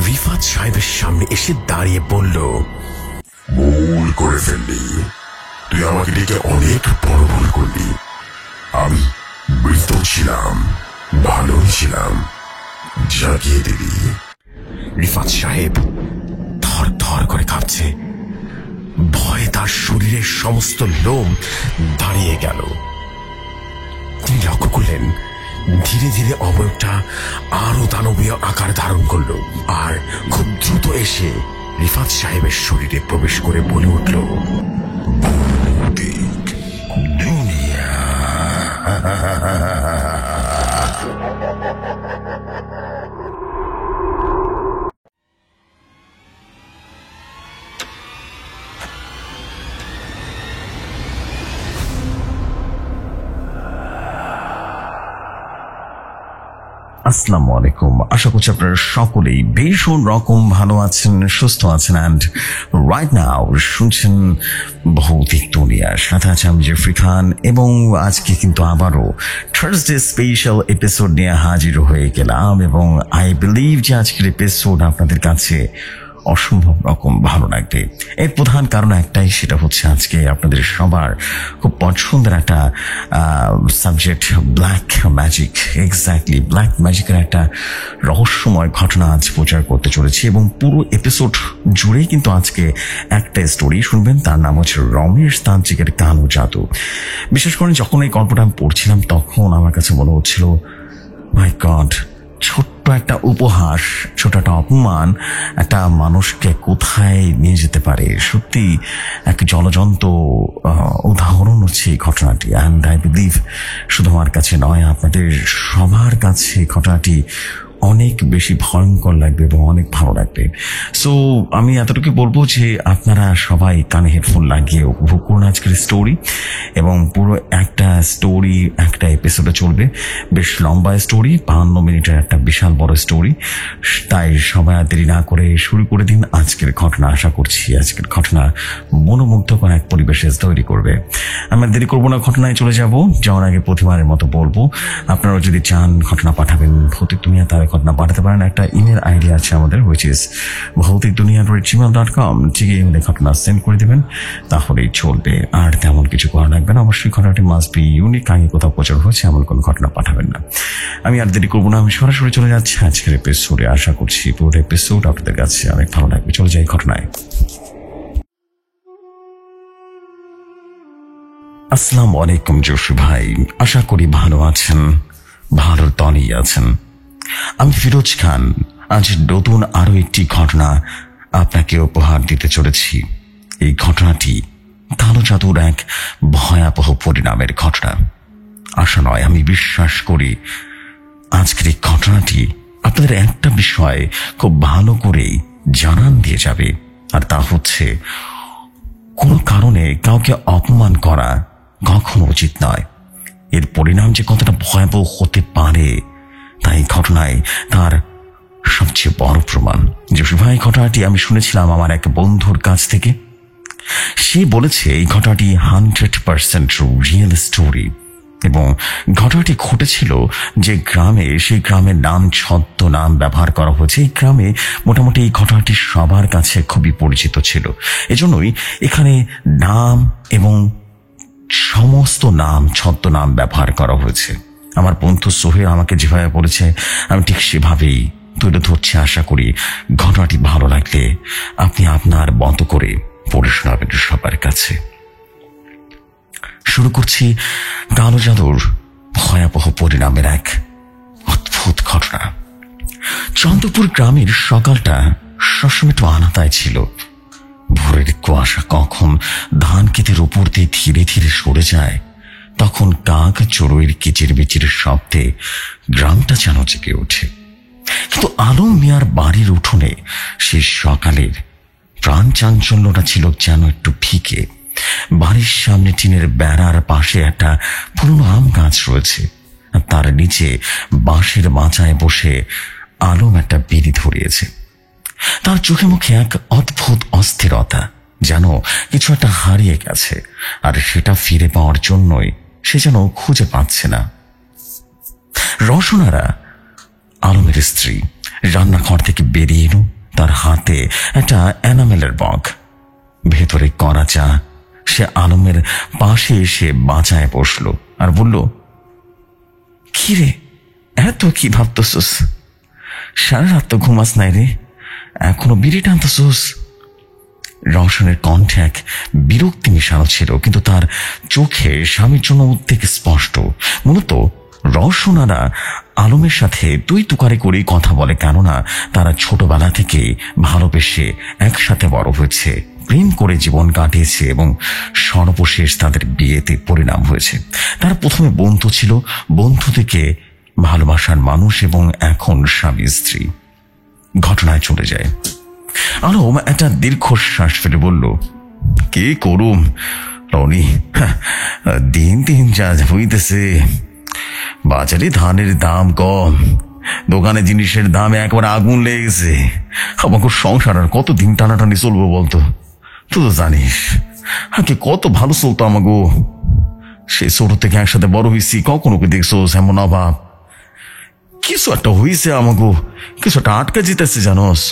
রিফাত সাহেবের সামনে এসে দাঁড়িয়ে বলল, ভুল করে ফেললি, তুই আমাকে ডেকে অনেক বড় ভুল করলি। আমি মৃত ছিলাম, ভালোই ছিলাম, জাগিয়ে দিবি। রিফাত সাহেব থর থর করে কাঁপছে, ভয়ে তার শরীরের সমস্ত লোম দাঁড়িয়ে গেল। তিনি লক্ষ্য করলেন ধীরে ধীরে অবয়বটা আরো দানবীয় আকার ধারণ করল, আর খুব দ্রুত এসে রিফাত সাহেবের শরীরে প্রবেশ করে বলে উঠল, ভৌতিক দুনিয়া। আসসালামু আলাইকুম। আশা করছি আপনারা সকলেই ভীষণ রকম ভালো আছেন, সুস্থ আছেন। অ্যান্ড রাইট নাও শুনছেন ভৌতিক দুনিয়ার সাথে আছে আমি জেফরি খান, এবং আজকে কিন্তু আবারও থার্সডে স্পেশাল এপিসোড নিয়ে হাজির হয়ে গেলাম, এবং আই বিলিভ যে আজকের এপিসোড আপনাদের কাছে অসম্ভব রকম ভালো লাগবে। এর প্রধান কারণ একটাই, সেটা হচ্ছে আজকে আপনাদের সবার খুব পছন্দের একটা subject, black magic. Exactly black ম্যাজিকের একটা রহস্যময় ঘটনা আজ প্রচার করতে চলেছি, এবং পুরো এপিসোড জুড়েই কিন্তু আজকে একটা স্টোরি শুনবেন, তার নাম হচ্ছে রমেশ তান্ত্রিকের কালো জাদু। বিশেষ করে যখন এই গল্পটা আমি পড়ছিলাম তখন আমার কাছে মনে হচ্ছিল, মাই গড, ছোট্ট একটা উপহাস, ছোট একটা অপমান একটা মানুষকে কোথায় নিয়ে যেতে পারে। সত্যি এক জলজন্ত উদাহরণ হচ্ছে এই ঘটনাটি। অ্যান্ড আই বিলিভ শুধু আমার কাছে নয়, আপনাদের সবার কাছে ঘটনাটি অনেক বেশি ভয়ঙ্কর লাগবে এবং অনেক ভালো লাগবে। সো আমি এতটুকু বলবো যে আপনারা সবাই কানে হেডফোন লাগিয়ে উপভোগ করুন আজকের স্টোরি, এবং পুরো একটা স্টোরি একটা এপিসোডে চলবে। বেশ লম্বা স্টোরি, 52 মিনিটের একটা বিশাল বড় স্টোরি। তাই সবাই আর দেরি না করে শুরু করে দিন আজকের ঘটনা। আশা করছি আজকের ঘটনা মনোমুগ্ধকর এক পরিবেশে তৈরি করবে। আমরা দেরি করবো না, ঘটনায় চলে যাব। যাওয়ার আগে প্রতিবারের মতো বলবো, আপনারা যদি চান ঘটনা পাঠাবেন ভৌতিক দুনিয়া, তাহলে ঘটনা পাঠাতে পারেন। একটা ইমেল আইডি আছে আমাদের, হুইচ ইজ bhautikdunia@gmail.com। ঠিক ইমেলে ঘটনা সেন্ড করে দেবেন, তাহলেই চলবে। আর তেমন কিছু করা লাগবে না। অবশ্যই ঘটনাটি মাস্ট বি ইউনিক, আগে কোথাও প্রচার হয়েছে এমন কোনো ঘটনা পাঠাবেন না। আমি আর দেরি করবো না, আমি সরাসরি চলে যাচ্ছি আজকের এপিসোডে। আশা করছি পুরো এপিসোড আপনাদের কাছে অনেক ভালো লাগবে। চলে যাই ঘটনায়। আসসালামু আলাইকুম জোশী ভাই, আশা করি ভালো আছেন, ভালোর তলেই আছেন। আমি ফিরোজ খান। আজ নতুন আরো একটি ঘটনা আপনাকে উপহার দিতে চলেছি। এই ঘটনাটি কালো জাদুর এক ভয়াবহ পরিণামের ঘটনা। আশা নয়, আমি বিশ্বাস করি আজকের এই ঘটনাটি আপনাদের একটা বিষয় খুব ভালো করেই জানান দিয়ে যাবে, আর তা হচ্ছে কোনো কারণে কাউকে অপমান করা কখনো উচিত নয়। এর পরিণাম যে কতটা ভয়াবহ হতে পারে তাই ঘটনায় তার সবচেয়ে বড় প্রমাণ। জোশী ভাই, ঘটনাটি আমি শুনেছিলাম আমার এক বন্ধুর কাছ থেকে। সে বলেছে এই ঘটনাটি 100% রিয়েল স্টোরি, এবং ঘটনাটি ঘটেছিল যে গ্রামে, সেই গ্রামের নাম ছদ্মনাম ব্যবহার করা হয়েছে। এই গ্রামে মোটামুটি এই ঘটনাটি সবার কাছে খুবই পরিচিত ছিল। এজন্যই এখানে নাম এবং সমস্ত নাম ছদ্মনাম ব্যবহার করা হয়েছে। আমার বন্ধু সোহেল আমাকে যেভাবে বলেছে আমি ঠিক সেভাবেই তুলে ধরছি। আশা করি ঘটনাটি ভালো লাগলে আপনি আপনার মতো করে পড়ে শোনাবেন সবার কাছে। শুরু করছি কালো জাদুর ভয়াবহ পরিণামের এক অদ্ভুত ঘটনা। চন্দ্রপুর গ্রামের সকালটা সবসময় একটু আলাদাই ছিল। ভোরের কুয়াশা কখন ধান ক্ষেতের উপর দিয়ে ধীরে ধীরে সরে যায়, তখন কাক চড়ুইয়ের কিচিরমিচির শব্দে গ্রামটা যেন জেগে ওঠে। কিন্তু আলম মিয়ার বাড়ির উঠোনে সে সকালের প্রাণ চাঞ্চল্যটা ছিল যেন একটু ফিকে। বাড়ির সামনে টিনের বেড়ার পাশে একটা পুরনো আম গাছ রয়েছে, তার নিচে বাঁশের মাচায় বসে আলম একটা বিড়ি ধরিয়েছে। তার চোখে মুখে এক অদ্ভুত অস্থিরতা, যেন কিছু একটা হারিয়ে গেছে, আর সেটা ফিরে পাওয়ার জন্যই সে যেন খুঁজে পাচ্ছে না। রসনারা আলমের স্ত্রী, রান্নাঘর থেকে বেরিয়ে এলো, তার হাতে একটা এনামেলের মগ, ভেতরে করা চা। সে আলমের পাশে এসে বাঁচায় বসলো আর বলল, কিরে, এত কি ভাবতেছোস? সারা রাত তো ঘুমাস নাই রে, এখনো বিড়ি টানতেছোস? রওশনের কণ্ঠে এক বিরক্তি মেশানো ছিল, কিন্তু তার চোখে স্বামীর জন্য উদ্বেগ স্পষ্ট। মূলত রওশনারা আলমের সাথে তুই তুকারি করেই কথা বলে, কেননা তারা ছোটবেলা থেকে ভালোবেসে একসাথে বড় হয়েছে, প্রেম করে জীবন কাটিয়েছে এবং সর্বশেষ তাদের বিয়েতে পরিণাম হয়েছে। তারা প্রথমে বন্ধু ছিল, বন্ধু থেকে ভালোবাসার মানুষ এবং এখন স্বামী স্ত্রী। ঘটনায় চলে যায়। আলম একটা দীর্ঘশ্বাস ফেলে বলল, কি করুম রনি, দিন দিন যা হইতেছে, বাজারে ধানের দাম কম, দোকানে জিনিসের দাম একবার আগুন লেগেছে। আমাকে সংসার আর কত দিন টানাটানি চলবো বলতো? তুই তো জানিস আগে কত ভালো চলতো আমাগো। সে ছোট থেকে একসাথে বড় হয়েছি, কখনো কি দেখছো এমন অভাব? কিছু একটা হয়েছে আমাগো, কিছু একটা আটকা যেতেছে জানোস।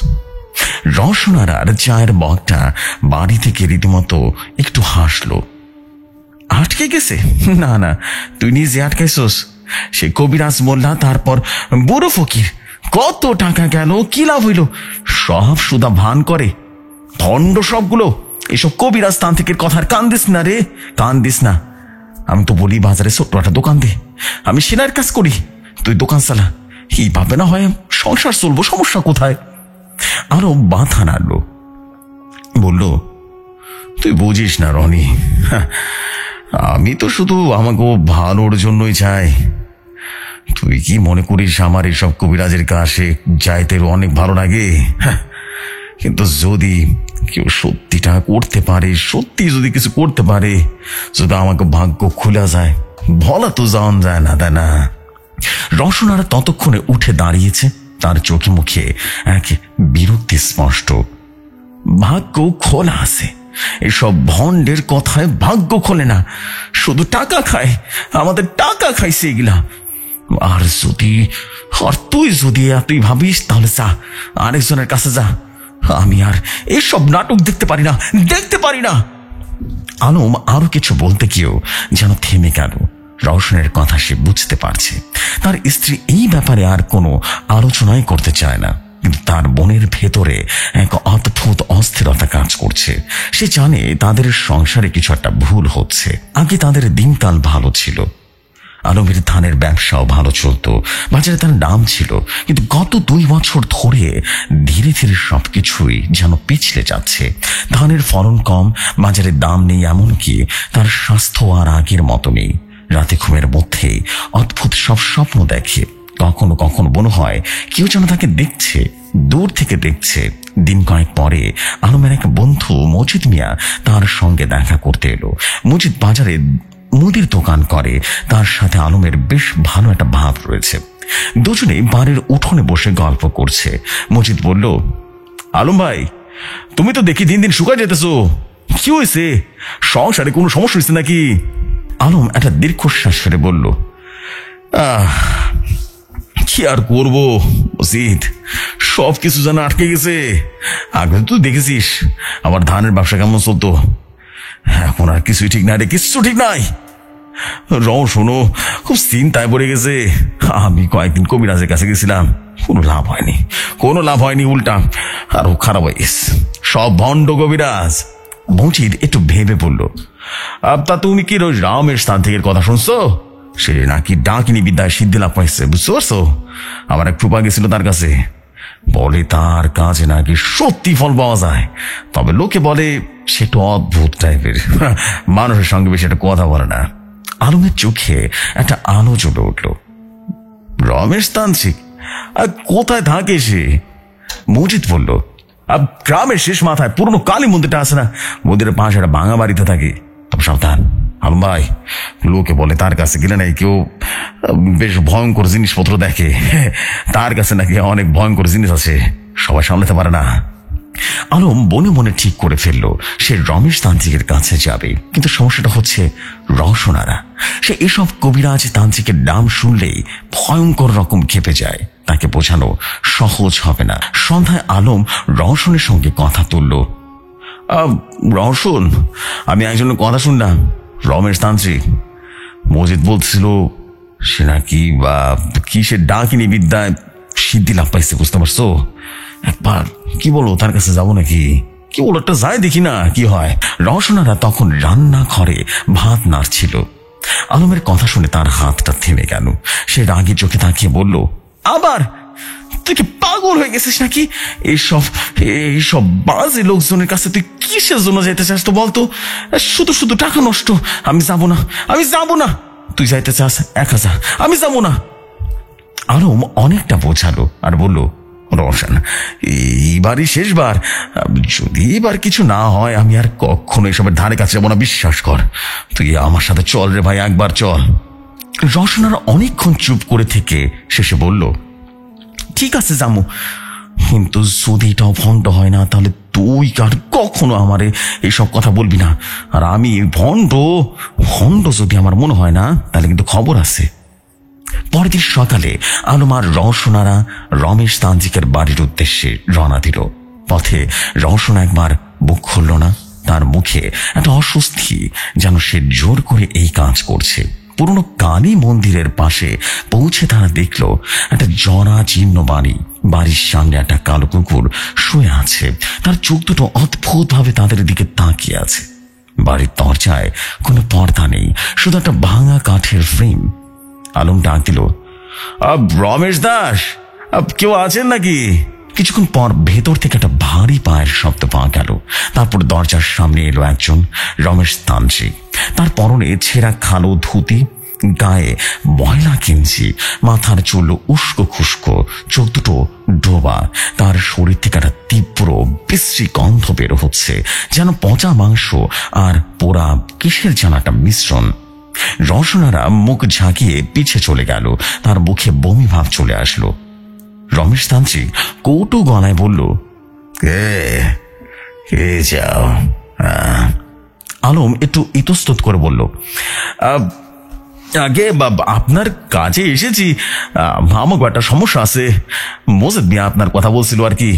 রওশনার আর চায়ের মগটা বাড়ি থেকে রীতিমতো একটু হাসলো। আটকে গেছে? না না, তুই নিজে আটকাইছস। সে কবিরাজ মোল্লা, তারপর বুড়ো ফকির, কত টাকা গেল, কি লাভ হইল? সব সুদা ভান করে, ভণ্ড সবগুলো। এসব কবিরাজ তান্ত্রিকের কথার কান দিস না রে, কান দিস না। আমি তো বলি বাজারে ছোট্ট একটা দোকান দে, আমি সেনার কাজ করি, তুই দোকান চালা, এইভাবে না হয় সংসার চলবো, সমস্যা কোথায়? আরো বাধা নাড়লো, বলল, তুই বুঝিস না রনি, আমি তো শুধু আমাকে ভালোর জন্যই চাই। তুই কি মনে করিস আমার এসব কবিরাজের কাছে যাইতে অনেক ভালো লাগে? কিন্তু যদি কেউ সত্যিটা করতে পারে, সত্যি যদি কিছু করতে পারে, যদি আমাকে ভাগ্য খুলে যায়, বলা তো যাওয়া যায় না, তাই না? রওশনারা ততক্ষণে উঠে দাঁড়িয়েছে, তার চোখে মুখে এক বিরক্তি স্পষ্ট। ভাগ্য খোলা আছে, এসব ভণ্ডের কথায় ভাগ্য খোলে না, শুধু টাকা খায়, আমাদের টাকা খাইছে এগুলা। আর তুই যদি এতই ভাবিস, তাহলে যা, আরেকজনের কাছে যা। আমি আর এসব নাটক দেখতে পারি না, দেখতে পারি না। আলম আরো কিছু বলতে গিয়েও যেন থেমে গেল। রওশনের কথা সে বুঝতে পারছে, তার স্ত্রী এই ব্যাপারে আর কোনো আলোচনাই করতে চায় না, কিন্তু তার মনের ভেতরে এক অদ্ভুত অস্থিরতা কাজ করছে। সে জানে তাদের সংসারে কিছু একটা ভুল হচ্ছে। আগে তাদের দিনকাল ভালো ছিল, আলমের ধানের ব্যবসাও ভালো চলতো, বাজারে তার নাম ছিল, কিন্তু গত 2 বছর ধরে ধীরে ধীরে সবকিছুই যেন পিছলে যাচ্ছে। ধানের ফলন কম, বাজারে দাম নেই, এমনকি তার স্বাস্থ্য আর আগের মতো নেই। রাতে ঘুমের মধ্যেই অদ্ভুত সব স্বপ্ন দেখে, কখনো কখনো মনে হয় কেউ যেন তাকে দেখছে, দূর থেকে দেখছে। দিন কয়েক পরে আলমের এক বন্ধু মজিদ মিয়া তার সঙ্গে দেখা করতে এলো। মজিদ বাজারে মুদির দোকান করে, তার সাথে আলমের বেশ ভালো একটা ভাব রয়েছে। দুজনেই বাড়ির উঠোনে বসে গল্প করছে। মজিদ বলল, আলম ভাই, তুমি তো দেখি দিন দিন শুকায় যেতেছো, কি হয়েছে? সংসারে কোনো সমস্যা হয়েছে নাকি? আলম একটা দীর্ঘশ্বাস ফেলে বলল, কি আর করবো মজিদ, সব কিছু যেন আটকে গেছে। আগে তুই দেখেছিস আমার ধানের ব্যবসা কেমন চলতো, এখন আর কিছুই ঠিক নাই রে, কিচ্ছু ঠিক নাই। শোনো, খুব চিন্তায় পড়ে গেছে। আমি কয়েকদিন কবিরাজের কাছে গেছিলাম, কোনো লাভ হয়নি, উল্টা আরো খারাপ হয়ে গেছে। সব ভণ্ড কবিরাজ। মজিদ একটু ভেবে বলল, তা তুমি কি রোজ রামের স্থান থেকে কথা শুনছো? সে নাকি ডাকিনি বিদ্যায় সিদ্ধি লাভ পাইছে, বুঝতে পারছো? আমার এক ফুপা গেছিল তার কাছে, বলে তার কাজে নাকি সত্যি ফল পাওয়া যায়, তবে লোকে বলে সেটা অদ্ভুত টাইপের, মানুষের সঙ্গে বেশি একটা কথা বলে না। আলমের চোখে একটা আলো জ্বলে উঠল। রমেশ তান্ত্রিক? আর কোথায় থাকে সে? মজিদ বলল, গ্রামের শেষ মাথায় পুরনো কালী মন্দিরটা আছে না, মন্দিরের পাশে একটা ভাঙা বাড়িতে থাকে। তবে সাবধান আলম ভাই, লোকে বলে তার কাছে গেলে নাই কেউ বেশ ভয়ঙ্কর জিনিসপত্র দেখে, তার কাছে নাকি অনেক ভয়ঙ্কর জিনিস আছে, সবাই সামলাতে পারে না। আলম মনে মনে ঠিক করে ফেললো সে রমেশ তান্ত্রিকের কাছে যাবে, কিন্তু সমস্যাটা হচ্ছে রওশনারা। সে এসব কবিরাজ তান্ত্রিকের নাম শুনলেই ভয়ঙ্কর রকম খেপে যায়। তাকে বোঝানো সহজ হবে না। সন্ধ্যায় আলম রওশনের সঙ্গে কথা তুলল। রওশন, আমি একজনের কথা শুনলাম, রমেশ তান্ত্রিক। মজিদ বলছিল সে নাকি বা কিসের ডাকিনী বিদ্যায় সিদ্ধি লাভ পাইছে, বুঝতে পারছো? একবার কি বলো, তার কাছে যাবো নাকি? কি বলো, একটা যাই দেখি না কি হয়। রওশনারা তখন রান্নাঘরে ভাত নাড়ছিল। আলমের কথা শুনে তার হাতটা থেমে গেল। সে রাগী চোখে তাকিয়ে বলল, আবার তুই কি পাগল হয়ে গেছিস নাকি? এইসব বাজে লোকজনের কাছে তুই কিসের জন্য যেতে চাস তো বলতো? শুধু শুধু টাকা নষ্ট। আমি যাবো না। তুই যাইতে চাস, 1000, আমি যাবো না। আলম অনেকটা বোঝালো আর বলল, রওশন, এইবারই শেষবার। যদি এবার কিছু না হয় আমি আর কখনো এসবের ধারে কাছে যাবো না, বিশ্বাস কর। তুই আমার সাথে চল রে ভাই, একবার চল। রওশন অনেকক্ষণ চুপ করে থেকে শেষে বলল, ঠিক আছে যাবো, কিন্তু যদি এটাও ভণ্ড হয় না তাহলে তুই আর কখনো আমারে এইসব কথা বলবি না। আর আমি ভণ্ড যদি আমার মনে হয় না তাহলে কিন্তু খবর আছে। পরের দিন সকালে আলম আর রওশনারা রমেশ তান্ত্রিকের বাড়ির উদ্দেশ্যে রওনা দিল। পথে রওশন একবার মুখ খুলল না। তার মুখে একটা অস্বস্তি, যেন সে জোর করে এই কাজ করছে। পুরনো কালী মন্দিরের পাশে পৌঁছে তারা দেখল একটা জরাজীর্ণ বাড়ি। বাড়ির সামনে একটা কালো কুকুর শুয়ে আছে। তার চোখ দুটো অদ্ভুত ভাবে তাদের দিকে তাকিয়ে আছে। বাড়ির দরজায় কোনো পর্দা নেই, শুধু একটা ভাঙা কাঠের ফ্রেম। আলম ডাক দিল, রমেশ দাস, কেউ আছেন নাকি? কিছুক্ষণ পর ভেতর থেকে একটা ভারী পায়ের শব্দ পাওয়া গেল। তারপর দরজার সামনে এলো একজন, রমেশ তান্ত্রিক। তার পরনে ছেঁড়া কালো ধুতি, গায়ে ময়লা কিঞ্চি, মাথার চুল উস্কো খুস্কো, চোখ দুটো ডোবা। তার শরীর থেকে একটা তীব্র বিশ্রী গন্ধ বের হচ্ছে, যেন পচা মাংস আর পোড়া কিসের যেন একটা মিশ্রণ। রওশনারা মুখ ঝাঁকিয়ে পিছে চলে গেল। তার মুখে বমি ভাব চলে আসলো। রমেশ তান্ত্রিক কৌটু গলায় বলল, কে যাও? আলম একটু ইতস্তত করে বলল, আগে আপনার কাজে এসেছি, আমাকে একটা সমস্যা আছে। মজিদ মিয়া আপনার কথা বলছিল আর কি।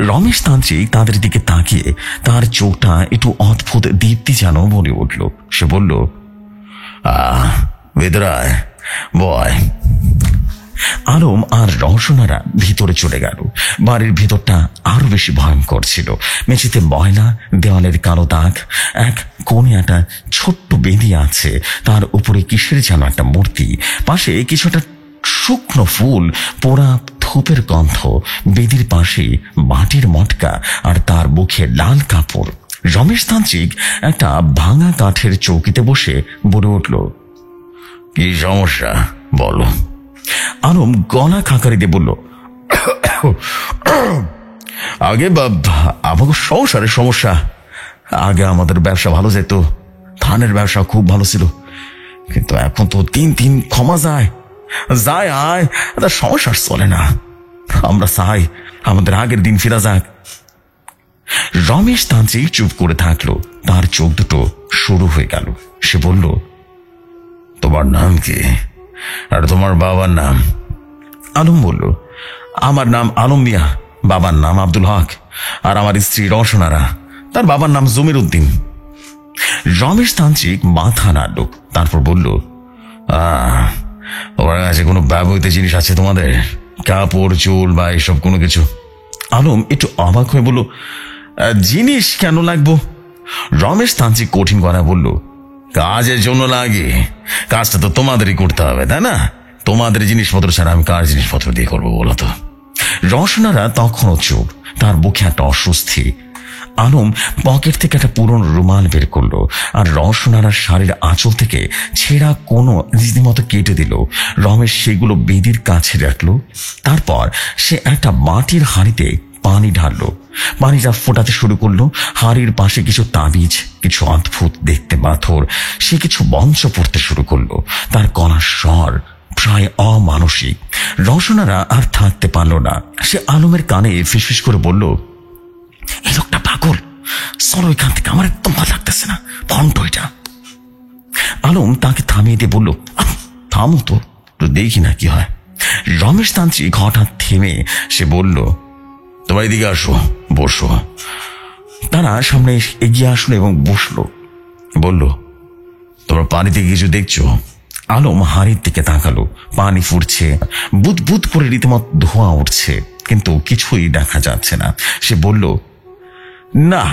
রমেশ তান্ত্রিক তাদের দিকে তাকিয়ে তার চোখটা একটু অদ্ভুত দীপ্তি যেন বলে উঠল। সে বলল, ভেতরে বয়। আলম আর রওশনারা ভিতরে চলে গেল। বাড়ির ভিতরটা আরো বেশি ভয়ঙ্কর ছিল। মেঝেতে ময়লা, দেওয়ালের কালো দাগ, এক কোণে একটা ছোট্ট বেদি আছে, তার উপরে কিসের যেন একটা মূর্তি। পাশে কিছুটা শুকনো ফুল, পোড়া ধূপের গন্ধ। বেদির পাশে মাটির মটকা আর তার মুখে লাল কাপড়। রমেশ তান্ত্রিক একটা ভাঙা কাঠের চৌকিতে বসে বলে উঠল, কি সমস্যা বলো? আলম গলা খাকারি দিয়ে বলল, আগে আমাকে সংসারের সমস্যা। আগে আমাদের ব্যবসা ভালো যেত, ধানের ব্যবসা খুব ভালো ছিল, কিন্তু এখন তো দিন ক্ষমা যায় আয়, তার সংসার চলে না। আমরা চাই আমাদের আগের দিন ফিরা যাক। রমেশ তান্ত্রিক চুপ করে থাকলো। তার চোখ দুটো শুরু হয়ে গেল। সে বলল, তোমার নাম কি আর তোমার বাবার নাম? আলম বলল, আমার নাম আলম মিয়া, বাবার নাম আব্দুল হক, আর আমার স্ত্রী রওশনারা, তার বাবার নাম জমির উদ্দিন। রমেশ তান্ত্রিক মাথা নাড়ল, তারপর বলল, ওর কাছে কোনো ব্যবহৃত জিনিস আছে তোমাদের? কাপড়, চুল বা এসব কোনো কিছু? আলম একটু অবাক হয়ে বলল, জিনিস কেন লাগবো? রমেশ তান্ত্রিক কঠিন গলায় বলল, কাজের জন্য লাগে। কাজটা তো তোমাদেরই করতে হবে, তাই না? তোমাদের জিনিসপত্র ছাড়া আমি কার জিনিসপত্র দিয়ে করবো বলো তো? রওশনারা তখনও চুপ। তার মুখে একটা অস্বস্তি। আলম পকেট থেকে একটা পুরনো রুমাল বের করলো আর রওশনারার শাড়ির আঁচল থেকে ছেঁড়া কোনো রীতিমতো কেটে দিল। রমেশ সেগুলো বেদির কাছে রাখলো। তারপর সে একটা মাটির হাঁড়িতে পানি ঢাললো। পানিটা ফোটাতে শুরু করলো। হাড়ির পাশে কিছু তাবিজ, কিছু অদ্ভুত দেখতে পাথর। সে কিছু মন্ত্র পড়তে শুরু করলো। তার গলার স্বর প্রায় অমানসিক। রওশনারা আর থাকতে পারল না। সে আলমের কানে ফিসফিস করে বলল, এই লোকটা পাগল, চলো এখান থেকে, আমার একদম ভালো লাগতেছে না, ভণ্ড এটা। আলম তাকে থামিয়ে দিয়ে বলল, থামো তো, দেখি না কি হয়। রমেশ তান্ত্রিক হঠাৎ থেমে সে বলল, তোমার এদিকে আসো, বসো। তারা সামনে এগিয়ে আসলো এবং বসলো। বলল, তোমরা পানিতে কিছু দেখছো? আলম হাড়ির দিকে তাকালো। পানি ফুটছে, বুদ বুদ করে রীতিমত ধোঁয়া উঠছে, কিন্তু কিছুই দেখা যাচ্ছে না। সে বলল, না,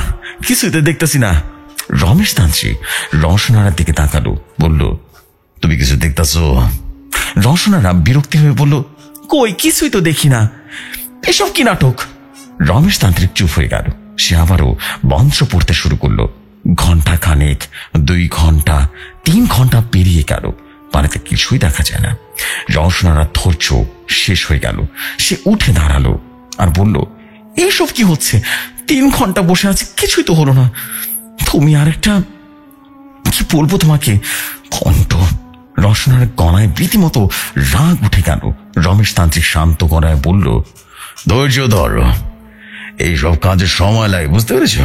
কিছুই তো দেখতেছি না। রমেশ তান্ত্রিক রওশনারার দিকে তাকালো, বলল, তুমি কিছু দেখতেছ? রওশনারা বিরক্তি হয়ে বলল, কই, কিছুই তো দেখি না, এসব কি নাটক? রমেশ তান্ত্রিক চুপ হয়ে গেল। সে আবারও মন্ত্র পড়তে শুরু করলো। ঘন্টা খানেক, 2 ঘন্টা, 3 ঘন্টা পেরিয়ে গেল, পানিতে কিছুই দেখা যায় না। রওশনারা ধৈর্য শেষ হয়ে গেল। সে উঠে দাঁড়ালো আর বলল, এসব কি হচ্ছে? 3 ঘন্টা বসে আছে, কিছুই তো হলো না। তুমি আরেকটা, কি বলবো তোমাকে, কণ্ঠ। রওশনার গলায় রীতিমতো রাগ উঠে গেল। রমেশ তান্ত্রিক শান্ত গলায় বলল, ধৈর্য ধরো, এইসব কাজে সময় লাগে, বুঝতে পেরেছ?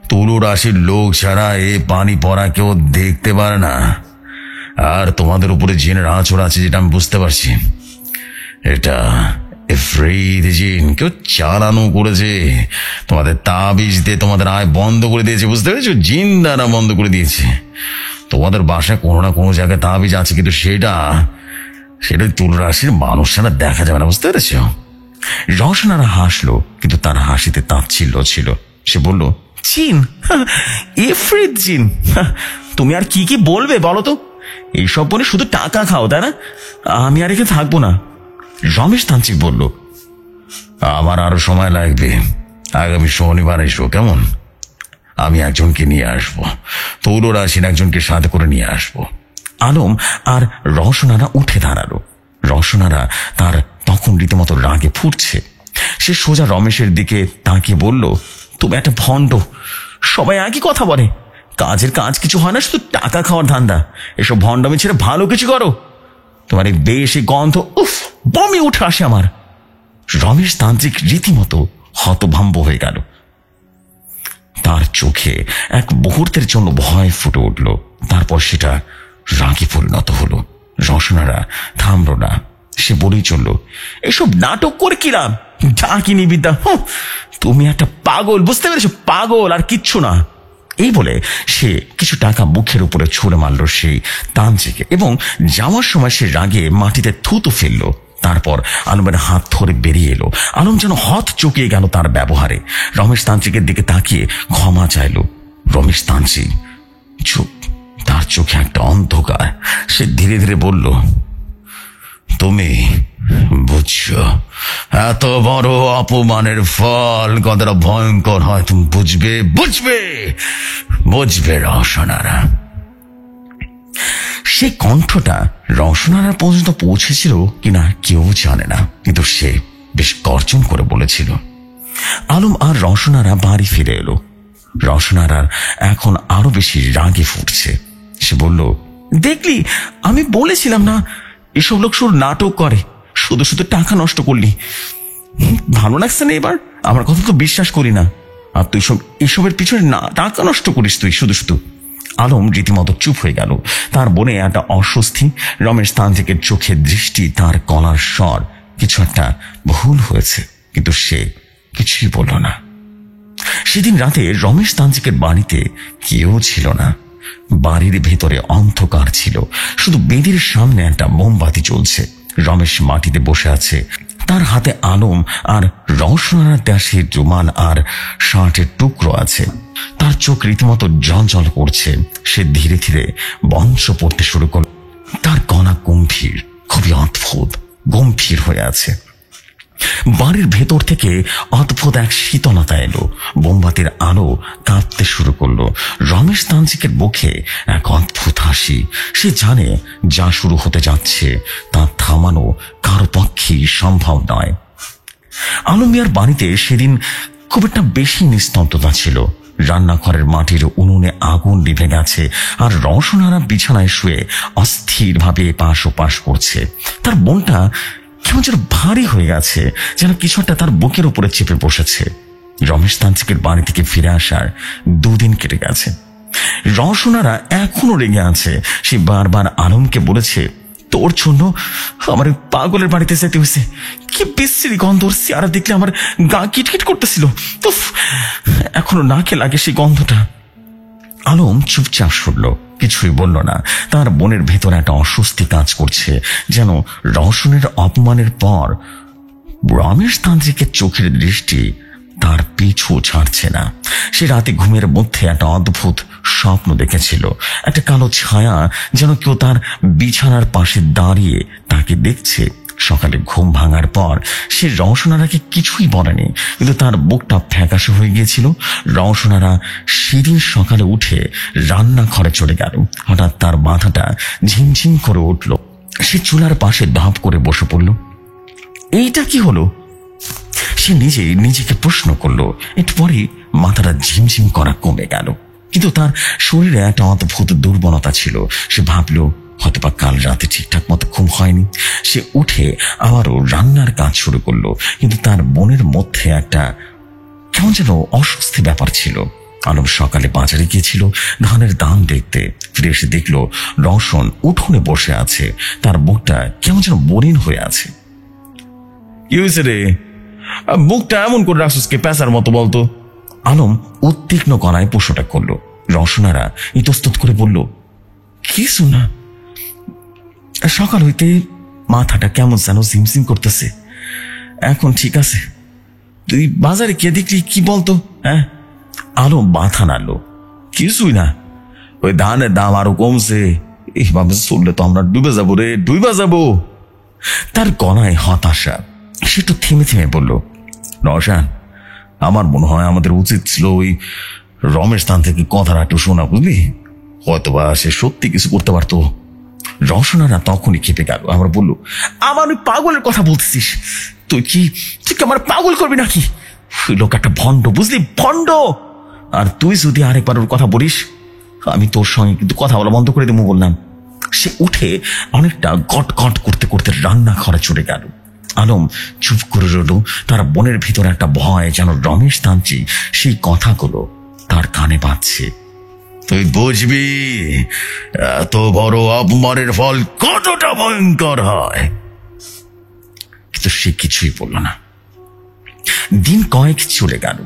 তুলো রাশির লোক ছাড়া এ পানি পড়া কেউ দেখতে পারে না। আর তোমাদের উপরে জিনের আঁচড় আছে, যেটা আমি বুঝতে পারছি। এটা এফরিদ জিন কেউ চালানো করেছে। তোমাদের তাবিজ দিয়ে তোমাদের আয় বন্ধ করে দিয়েছে, বুঝতে পেরেছো? জিন দ্বারা বন্ধ করে দিয়েছে। তোমাদের বাসায় কোনো না কোনো জায়গায় তাবিজ আছে, কিন্তু সেটা তুলো রাশির মানুষ ছাড়া দেখা যাবে না, বুঝতে পেরেছ? রওশনারা হাসলো, কিন্তু তার হাসিতে তাচ্ছিল্য ছিল। সে বলল, জিন, এফরিদ জিন, তুমি আর কি কি বলবে বলো তো? এইসব বলে শুধু টাকা খাও, তাই না? আমি আর এখানে থাকবো না। রমেশ তান্ত্রিক বলল, আমার আরো সময় লাগবে। আগামী শনিবার এসো, কেমন? আমি একজনকে নিয়ে আসবো, তুলো রাশির একজনকে সাথে করে নিয়ে আসবো। আলম আর রওশনারা উঠে দাঁড়ালো। রওশনারা তার তখন রীতিমতো রাগে ফুটছে। সে সোজা রমেশের দিকে তাকিয়ে বলল, তুমি একটা ভণ্ড, সবাই একই কথা বলে, কাজের কাজ কিছু হয় না, শুধু টাকা খাওয়ার ধান্দা। এসব ভণ্ডামি ছেড়ে ভালো কিছু করো। তোমার এই বেশি গন্ধ, উফ, বমি উঠে আসে আমার। রমেশ তান্ত্রিক রীতিমতো হতভম্ব হয়ে গেল। তার চোখে এক মুহূর্তের জন্য ভয় ফুটে উঠল, তারপর সেটা রাগে পরিণত হলো। রওশনারা থামল না। সে বলেই চলল, এসব নাটক করে কি লাভ? ডাকিনি বিদ্যা, তুমি একটা পাগল, বুঝতে পেরেছো? পাগল, আর কিচ্ছু না। এই বলে সে কিছু টাকা মুখের উপরে ছুঁড়ে মারল সেই তান্ত্রিকে, এবং যাওয়ার সময় সে রাগে মাটিতে থুতু ফেলল। তারপর আলমের হাত ধরে বেরিয়ে এলো। আলম যেন হত চকিয়ে গেল তার ব্যবহারে। রমেশ তান্ত্রিকের দিকে তাকিয়ে ক্ষমা চাইল। রমেশ তান্ত্রিক চুপ, তার চোখে একটা অন্ধকার। সে ধীরে ধীরে বলল, তুমি বুঝছো, এত বড় অপমানের ফল কতটা ভয়ঙ্কর হয় তুমি বুঝবে, বুঝবে, বুঝবে রওশনারা। সে কণ্ঠটা রওশনারা পর্যন্ত পৌঁছেছিল কিনা কেউ জানে না, কিন্তু সে বেশ গর্জন করে বলেছিল। আলম আর রওশনারা বাড়ি ফিরে এলো। রওশনারার এখন আরো বেশি রাগে ফুটছে। সে বলল, দেখলি, আমি বলেছিলাম না, এসব লোক শুধু নাটক করে, শুধু শুধু টাকা নষ্ট করলি। ভালো লাগছে না এবার? আমার কথা তো বিশ্বাস করি না, আর তুই এসবের পিছনে না টাকা নষ্ট করিস তুই শুধু শুধু। আলম রীতিমতো চুপ হয়ে গেল। তার মনে একটা অস্বস্তি। রমেশ তান্ত্রিকের চোখে দৃষ্টি, তার গলার স্বর, কিছু একটা ভুল হয়েছে, কিন্তু সে কিছুই বলল না। সেদিন রাতে রমেশ তান্ত্রিকের বাড়িতে কেউ ছিল না। বাড়ির ভেতরে অন্ধকার ছিল, শুধু বেদির সামনে একটা মোমবাতি জ্বলছে। রমেশ মাটিতে বসে আছে, তার হাতে আলম আর রওশনার দেশের রুমাল আর শার্টের টুকরো আছে। তার চোখ রীতিমতো জল করছে। সে ধীরে ধীরে মন্ত্র পড়তে শুরু করল। তার গলা গম্ভীর, খুবই অদ্ভুত, গম্ভীর হয়ে আছে। বাড়ির ভেতর থেকে অদ্ভুত এক শীতলতা এলো। মোমবাতির আলো কাঁপতে শুরু করলো। রমেশ তান্ত্রিকের মুখে এক অদ্ভুত হাসি। সে জানে যা শুরু হতে যাচ্ছে তা থামানো কারো পক্ষেই সম্ভব নয়। আলম মিয়ার বাড়িতে সেদিন খুব একটা বেশি নিস্তব্ধতা ছিল। রান্নাঘরের মাটির উনুনে আগুন নিভে গেছে, আর রওশনারা বিছানায় শুয়ে অস্থিরভাবে এপাশ ওপাশ করছে। তার মনটা কেমন যেন ভারী হয়ে গেছে, যেন কিছু একটা তার বুকের উপরে চেপে বসেছে। রমেশ তান্ত্রিকের বাড়ি থেকে ফিরে আসার 2 দিন কেটে গেছে। রওশনারা এখনো রেগে আছে। সে বারবার আলমকে বলেছে, তোর জন্য আমার ওই পাগলের বাড়িতে যেতে হয়েছে। কি বিশ্রী গন্ধ, ওর চেহারা দেখলে আমার গা কিটকিট করতেছিল। তো এখনো নাকে লাগে সেই গন্ধটা। আলম চুপচাপ শুনল, কিছুই বলল না। তার মনের ভেতরে একটা অস্বস্তি কাজ করছে, যেন রওশনের অপমানের পর রমেশ তান্ত্রিকের চোখের দৃষ্টি তার পিছু ছাড়ছে না। সে রাতে ঘুমের মধ্যে একটা অদ্ভুত স্বপ্ন দেখেছিল। একটা কালো ছায়া যেন কেউ তার বিছানার পাশে দাঁড়িয়ে তাকে দেখছে। সকালে ঘুম ভাঙার পর সে রওশনারাকে কিছুই বলেনি, কিন্তু তার বুকটা ফ্যাকাশে হয়ে গিয়েছিল। রওশনারা সেদিন সকালে উঠে রান্নাঘরে চলে গেল। হঠাৎ তার মাথাটা ঝিমঝিম করে উঠল। সে চুলার পাশে ধাপ করে বসে পড়ল। এইটা কি হলো? সে নিজেকে প্রশ্ন করলো। একটু পরে মাথাটা ঝিমঝিম করা কমে গেল, কিন্তু তার শরীরে একটা অদ্ভুত দুর্বলতা ছিল। সে ভাবলো হয়তোবা কাল রাতে ঠিকঠাক মতো ঘুম হয়নি। সে উঠে আবারও রান্নার কাজ শুরু করলো, কিন্তু তার মনের মধ্যে একটা কেমন যেন অস্বস্তি ব্যাপার ছিল। আলম সকালে বাজারে গিয়েছিল ধানের দাম দেখতে। ফিরে এসে দেখলো রওশন উঠোনে বসে আছে। তার মুখটা কেমন যেন মলিন হয়ে আছে। কি হয়েছে রে? মুখটা এমন করে রাখছিস কে পেঁচার মতো বলতো? আলম উদ্বিগ্ন গলায় প্রশ্নটা করলো। রওশনারা ইতস্তত করে বলল, কিছু না, সকাল হইতে মাথাটা কেমন যেন ঝিমঝিম করতেছে। এখন ঠিক আছে। তুই বাজারে কে দেখলি কি বলতো? হ্যাঁ। আলম মাথা নাড়লো। কিছুই না, ওই ধানের দাম আরো কমছে। এইভাবে চললে তো আমরা ডুবে যাবো রে, ডুবে যাবো। তার গলায় হতাশা। সে একটু থেমে থেমে বলল, রওশন, আমার মনে হয় আমাদের উচিত ছিল ওই রমেশ স্থান থেকে কথাটা একটু শোনা, বুঝলি? হয়তোবা সে সত্যি কিছু করতে পারতো। রওশনারা তখনই খেপে গেল। আমরা বলল, আমার ওই পাগলের কথা বলতেছিস? তুই কি আমার পাগল করবি নাকি? ওই লোক একটা ভণ্ড, বুঝলি, ভণ্ড। আর তুই যদি আরেকবার ওর কথা বলিস, আমি তোর সঙ্গে কিন্তু কথা বলা বন্ধ করে দেবো বললাম। সে উঠে অনেকটা গট গট করতে করতে রান্নাঘরে চলে গেল। আলম চুপ করে রইল। তার মনের ভিতরে একটা ভয়, যেন রমেশ তান্ত্রিক সেই কথাগুলো তার কানে বাজছে। তুই বুঝবি এত বড় অপমানের ফল কতটা ভয়ঙ্কর হয়। কিন্তু সে কিছুই বলল না। দিন কয়েক চলে গেল।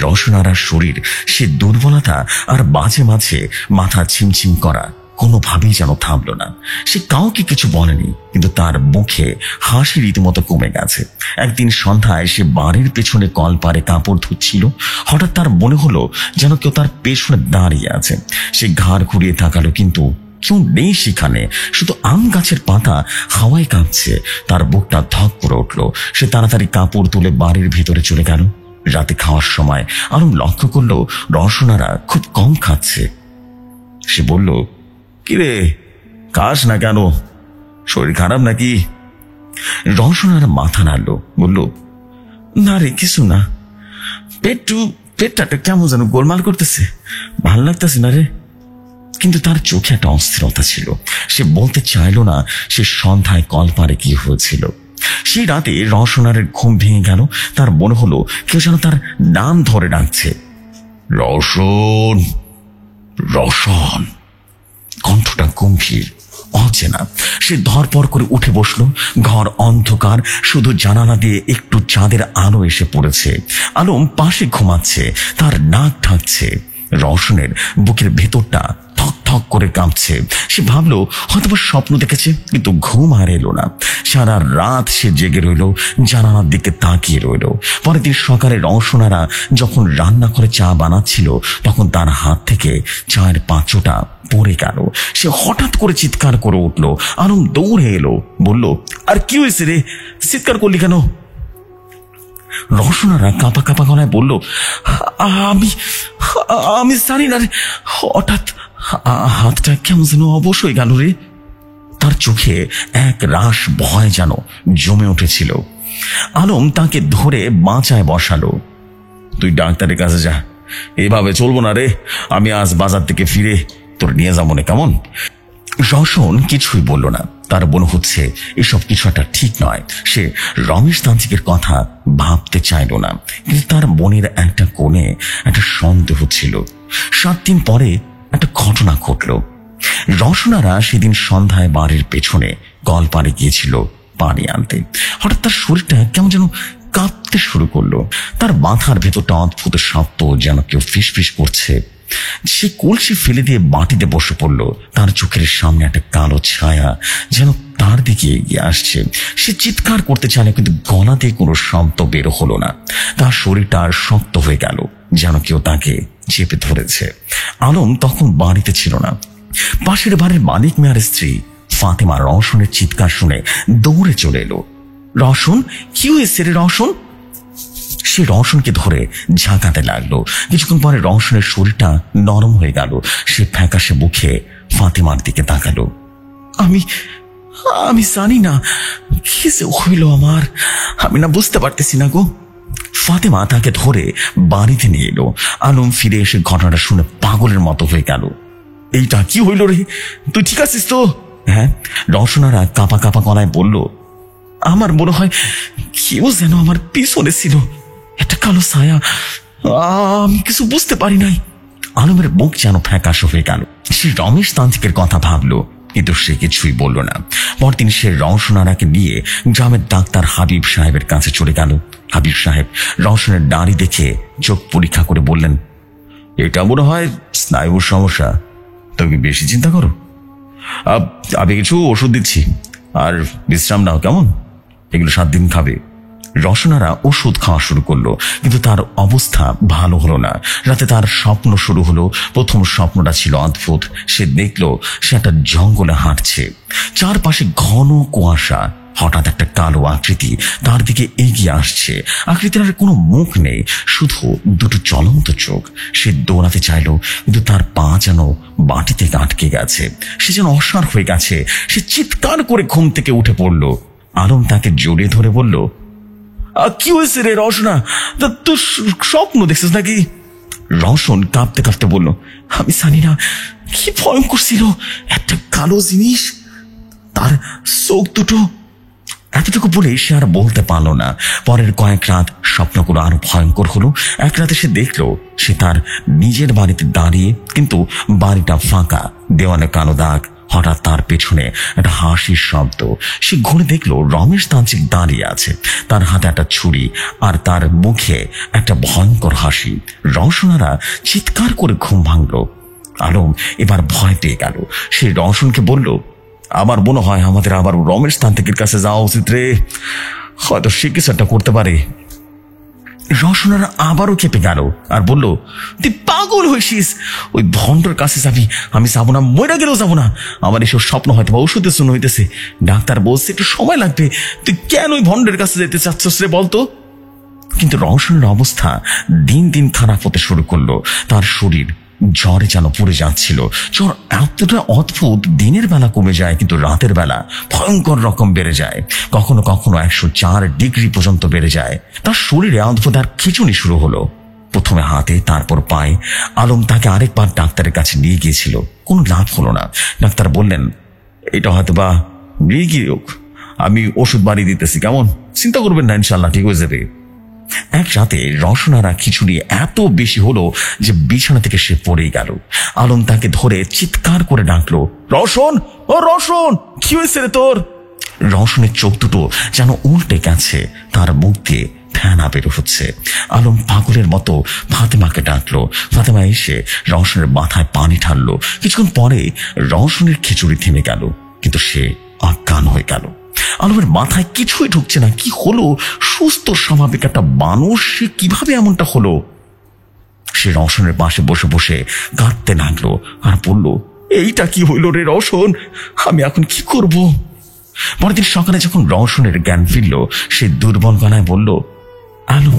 রওশনারার শরীর সে দুর্বলতা আর মাঝে মাঝে মাথা ছিমছিম করা কোনোভাবেই যেন থামল না। সে কাউকে কিছু বলেনি, কিন্তু তার মুখে হাসি রীতিমতো কমে গেছে। একদিন সন্ধ্যায় সে বাড়ির পেছনে কলপারে কাপড় ধুচ্ছিল। হঠাৎ তার মনে হলো যেন কেউ তার পেছনে দাঁড়িয়ে আছে। সে ঘাড় ঘুরিয়ে তাকালো, কিন্তু কেউ নেই সেখানে। শুধু আম গাছের পাতা হাওয়ায় কাঁপছে। তার বুকটা ধক করে উঠল। সে তাড়াতাড়ি কাপড় তুলে বাড়ির ভিতরে চলে গেল। রাতে খাওয়ার সময় আলম লক্ষ্য করলো রওশনারা খুব কম খাচ্ছে। সে বলল, কিরে, খাস না কেন? শরীর খারাপ নাকি? রওশনারা মাথা নাড়ল, বলল, না রে, কিছু না। পেটটা কেমন যেন গোলমাল করতেছে, ভাল লাগতেছে না রে। কিন্তু তার চোখে একটা অস্থিরতা ছিল। সে বলতে চাইল না সে সন্ধ্যায় কলপারে কি হয়েছিল। সেই রাতে রওশনারের ঘুম ভেঙে গেল। তার মনে হলো কেউ যেন তার নাম ধরে ডাকছে, রওশন, রওশন। কণ্ঠটা গম্ভীর, অচেনা। সে ধরপর করে উঠে বসলো। ঘর অন্ধকার, শুধু জানালা দিয়ে একটু চাঁদের আলো এসে পড়েছে। আলম পাশে ঘুমাচ্ছে, তার নাক ঢাকছে। রওশনের বুকের ভেতরটা থক থক করে কাঁপছে। সে ভাবলো হয়তোবা স্বপ্ন দেখেছে, কিন্তু ঘুম আর এলো না। সারা রাত সে জেগে রইল, জানালার দিকে তাকিয়ে রইল। পরের দিন সকালে রওশনারা যখন রান্না করে চা বানাচ্ছিল, তখন তার হাত থেকে চায়ের পাত্রটা পড়ে গেল। সে হঠাৎ করে চিৎকার করে উঠল। আলম দৌড়ে এলো, বলল, আর কি হয়েছে রে, চিৎকার করলি কেন? রওশনারা কাঁপা কাঁপা গলায় বলল, আমি জানি না রে, হঠাৎ হাতটা কেমন যেন অবশ হয়ে গেল রে। তার চোখে এক রাশ ভয় যেন জমে উঠেছিল। আলম তাকে ধরে বাঁচায় বসালো। তুই ডাক্তারের কাছে যা, এভাবে চলবো না রে। আমি আজ বাজার থেকে ফিরে তোর নিয়ে যাবো না, কেমন? রওশন কিছুই বলল না। তার মনে হচ্ছে এসব কিছু একটা ঠিক নয়। সে রমেশ তান্ত্রিকের কথা ভাবতে চাইল না, কিন্তু তার মনের একটা কোণে একটা সন্দেহ ছিল। 7 দিন পরে একটা ঘটনা ঘটল। রওশনারা সেদিন সন্ধ্যায় বাড়ির পেছনে কল পাড়ে গিয়েছিল পানি আনতে। হঠাৎ তার শরীরটা কেমন যেন কাঁপতে শুরু করলো। তার মাথার ভেতরটা অদ্ভুত শব্দ, যেন কেউ ফিসফিস করছে। সে কলসি ফেলে দিয়ে মাটিতে বসে পড়লো। তার চোখের সামনে একটা কালো ছায়া যেন তার দিকে এগিয়ে আসছে। সে চিৎকার করতে চাইল, কিন্তু গলা দিয়ে কোনো শব্দ বের হলো না। তার শরীরটা আর শক্ত হয়ে গেল, যেন কেউ তাকে চেপে ধরেছে। আলম তখন বাড়িতে ছিল না। পাশের বাড়ির মালিক মিয়ার স্ত্রী ফাতেমা রওশনের চিৎকার শুনে দৌড়ে চলে এলো। রওশন, কি হয়েছে রে রওশন? সে রওশনকে ধরে ঝাঁকাতে লাগলো। কিছুক্ষণ পরে রওশনের শরীরটা নরম হয়ে গেল। সে ফ্যাকাশে মুখে ফাতেমার দিকে তাকালো। আমি আমি জানি না কি যে হইল আমার, আমি না বুঝতে পারতেছি না গো। ফাতেমা তাকে ধরে বাড়িতে নিয়ে এলো। আলম ফিরে এসে ঘটনাটা শুনে পাগলের মতো হয়ে গেল। এইটা কি হইল রে, তুই ঠিক আছিস তো? হ্যাঁ, রওশনারা কাঁপা কাঁপা গলায় বলল, আমার মনে হয় কেউ যেন আমার পিছনে ছিল, একটা কালো ছায়া, আমি কিছু বুঝতে পারি নাই। আলমের মুখ যেন ফ্যাকাশে হয়ে গেল। সে রমেশ তান্ত্রিকের কথা ভাবলো, কিন্তু সে কিছুই বলল না। পরদিন সে রওশনারাকে নিয়ে গ্রামের ডাক্তার হাবিব সাহেবের কাছে চলে গেল। হাবিব সাহেব রওশনের দাড়ি দেখে চোখ পরীক্ষা করে বললেন, এটা মনে হয় স্নায়ুর সমস্যা, তুমি বেশি চিন্তা করো। আমি কিছু ওষুধ দিচ্ছি, আর বিশ্রাম নাও, কেমন? এগুলো 7 দিন খাবে। রওশনারা ওষুধ খাওয়া শুরু করলো, কিন্তু তার অবস্থা ভালো হলো না। রাতে তার স্বপ্ন শুরু হলো। প্রথম স্বপ্নটা ছিল অদ্ভুত। সে দেখলো সে একটা জঙ্গলে হাঁটছে, চারপাশে ঘন কুয়াশা। হঠাৎ একটা কালো আকৃতি তার দিকে এগিয়ে আসছে। আকৃতির আর কোনো মুখ নেই, শুধু দুটো জ্বলন্ত চোখ। সে দৌড়াতে চাইলো, কিন্তু তার পা যেন মাটিতে আটকে গেছে। সে যেন অসাড় হয়ে গেছে। সে চিৎকার করে ঘুম থেকে উঠে পড়লো। আলম তাকে জড়িয়ে ধরে বলল, কি হয়েছে রে রওশনা, তোর স্বপ্ন দেখছিস নাকি? রওশন কাঁপতে কাঁপতে বলল, আমি জানি না, কি ভয়ঙ্কর ছিল, একটা কালো জিনিস, তার চোখ দুটো। এতটুকু বলে সে আর বলতে পারল না। পরের কয়েক রাত স্বপ্নগুলো আরো ভয়ঙ্কর হলো। এক রাতে সে দেখলো সে তার নিজের বাড়িতে দাঁড়িয়ে, কিন্তু বাড়িটা ফাঁকা, দেওয়ালে কালো দাগ। হঠাৎ তার পেছনে একটা হাসির শব্দ। সে ঘুরে দেখলো রমেশ তান্ত্রিক দাঁড়িয়ে আছে, তার হাতে একটা ছুরি, আর তার মুখে একটা ভয়ঙ্কর হাসি। রওশনারা চিৎকার করে ঘুম ভাঙল। আলম এবার ভয় পেয়ে গেল। সে রওশনকে বলল, আমার মনে হয় আমাদের আবার রমেশ তান্ত্রিকের কাছে যাওয়া উচিত রে, হয়তো সে কিছু একটা করতে পারে। রওশনারা আবারও খেপে গেল আর বলল, তুই পাগল হয়েছিস, ওই ভণ্ডর কাছে যাবি? আমি যাবো না, মরে গেলেও যাবো না। আমার এসব স্বপ্ন হয়তো বা ওষুধের জন্য হইতেছে, ডাক্তার বলছে একটু সময় লাগবে। তুই কেন ওই ভণ্ডের কাছে যেতে চাচ্ছিস রে বলতো? কিন্তু রওশনের অবস্থা দিন দিন খারাপ হতে শুরু করলো। তার শরীর জ্বরে যেন পড়ে যাচ্ছিল। জ্বর এতটা অদ্ভুত, দিনের বেলা কমে যায়, কিন্তু রাতের বেলা ভয়ঙ্কর রকম বেড়ে যায়। কখনো কখনো 104 ডিগ্রি পর্যন্ত বেড়ে যায়। তার শরীরে অদ্ভুত আর খিঁচুনি শুরু হলো, প্রথমে হাতে, তারপর পায়ে। আলম তাকে আরেকবার ডাক্তারের কাছে নিয়ে গিয়েছিল, কোনো লাভ হলো না। ডাক্তার বললেন, এটা হয়তো বা মৃগী রোগ, আমি ওষুধ বাড়িয়ে দিতেছি, কেমন? চিন্তা করবেন না, ইনশাল্লাহ ঠিক হয়ে যাবে। এক রাতে রওশনারা খিচুড়ি এত বেশি হলো যে বিছানা থেকে সে পড়েই গেল। আলম তাকে ধরে চিৎকার করে ডাকলো, রওশন, ও রওশন, কি হয়েছে রে তোর? রওশনের চোখ দুটো যেন উল্টে গেছে, তার মুখ দিয়ে ফেনা বের হচ্ছে। আলম পাগলের মতো ফাতেমাকে ডাকলো। ফাতেমা এসে রওশনের মাথায় পানি ঢাললো। কিছুক্ষণ পরে রওশনের খিচুড়ি থেমে গেল, কিন্তু সে অজ্ঞান হয়ে গেল। আলমের মাথায় কিছুই ঢুকছে না। কি হলো? সুস্থ স্বাভাবিক একটা মানুষ, সে কিভাবে এমনটা হলো? সে রওশনের পাশে বসে বসে কাঁদতে লাগলো আর বলল, এইটা কি হইল রে রওশন, আমি এখন কি করব? পরের দিন সকালে যখন রওশনের জ্ঞান ফিরল, সে দুর্বল গলায় বলল, আলম,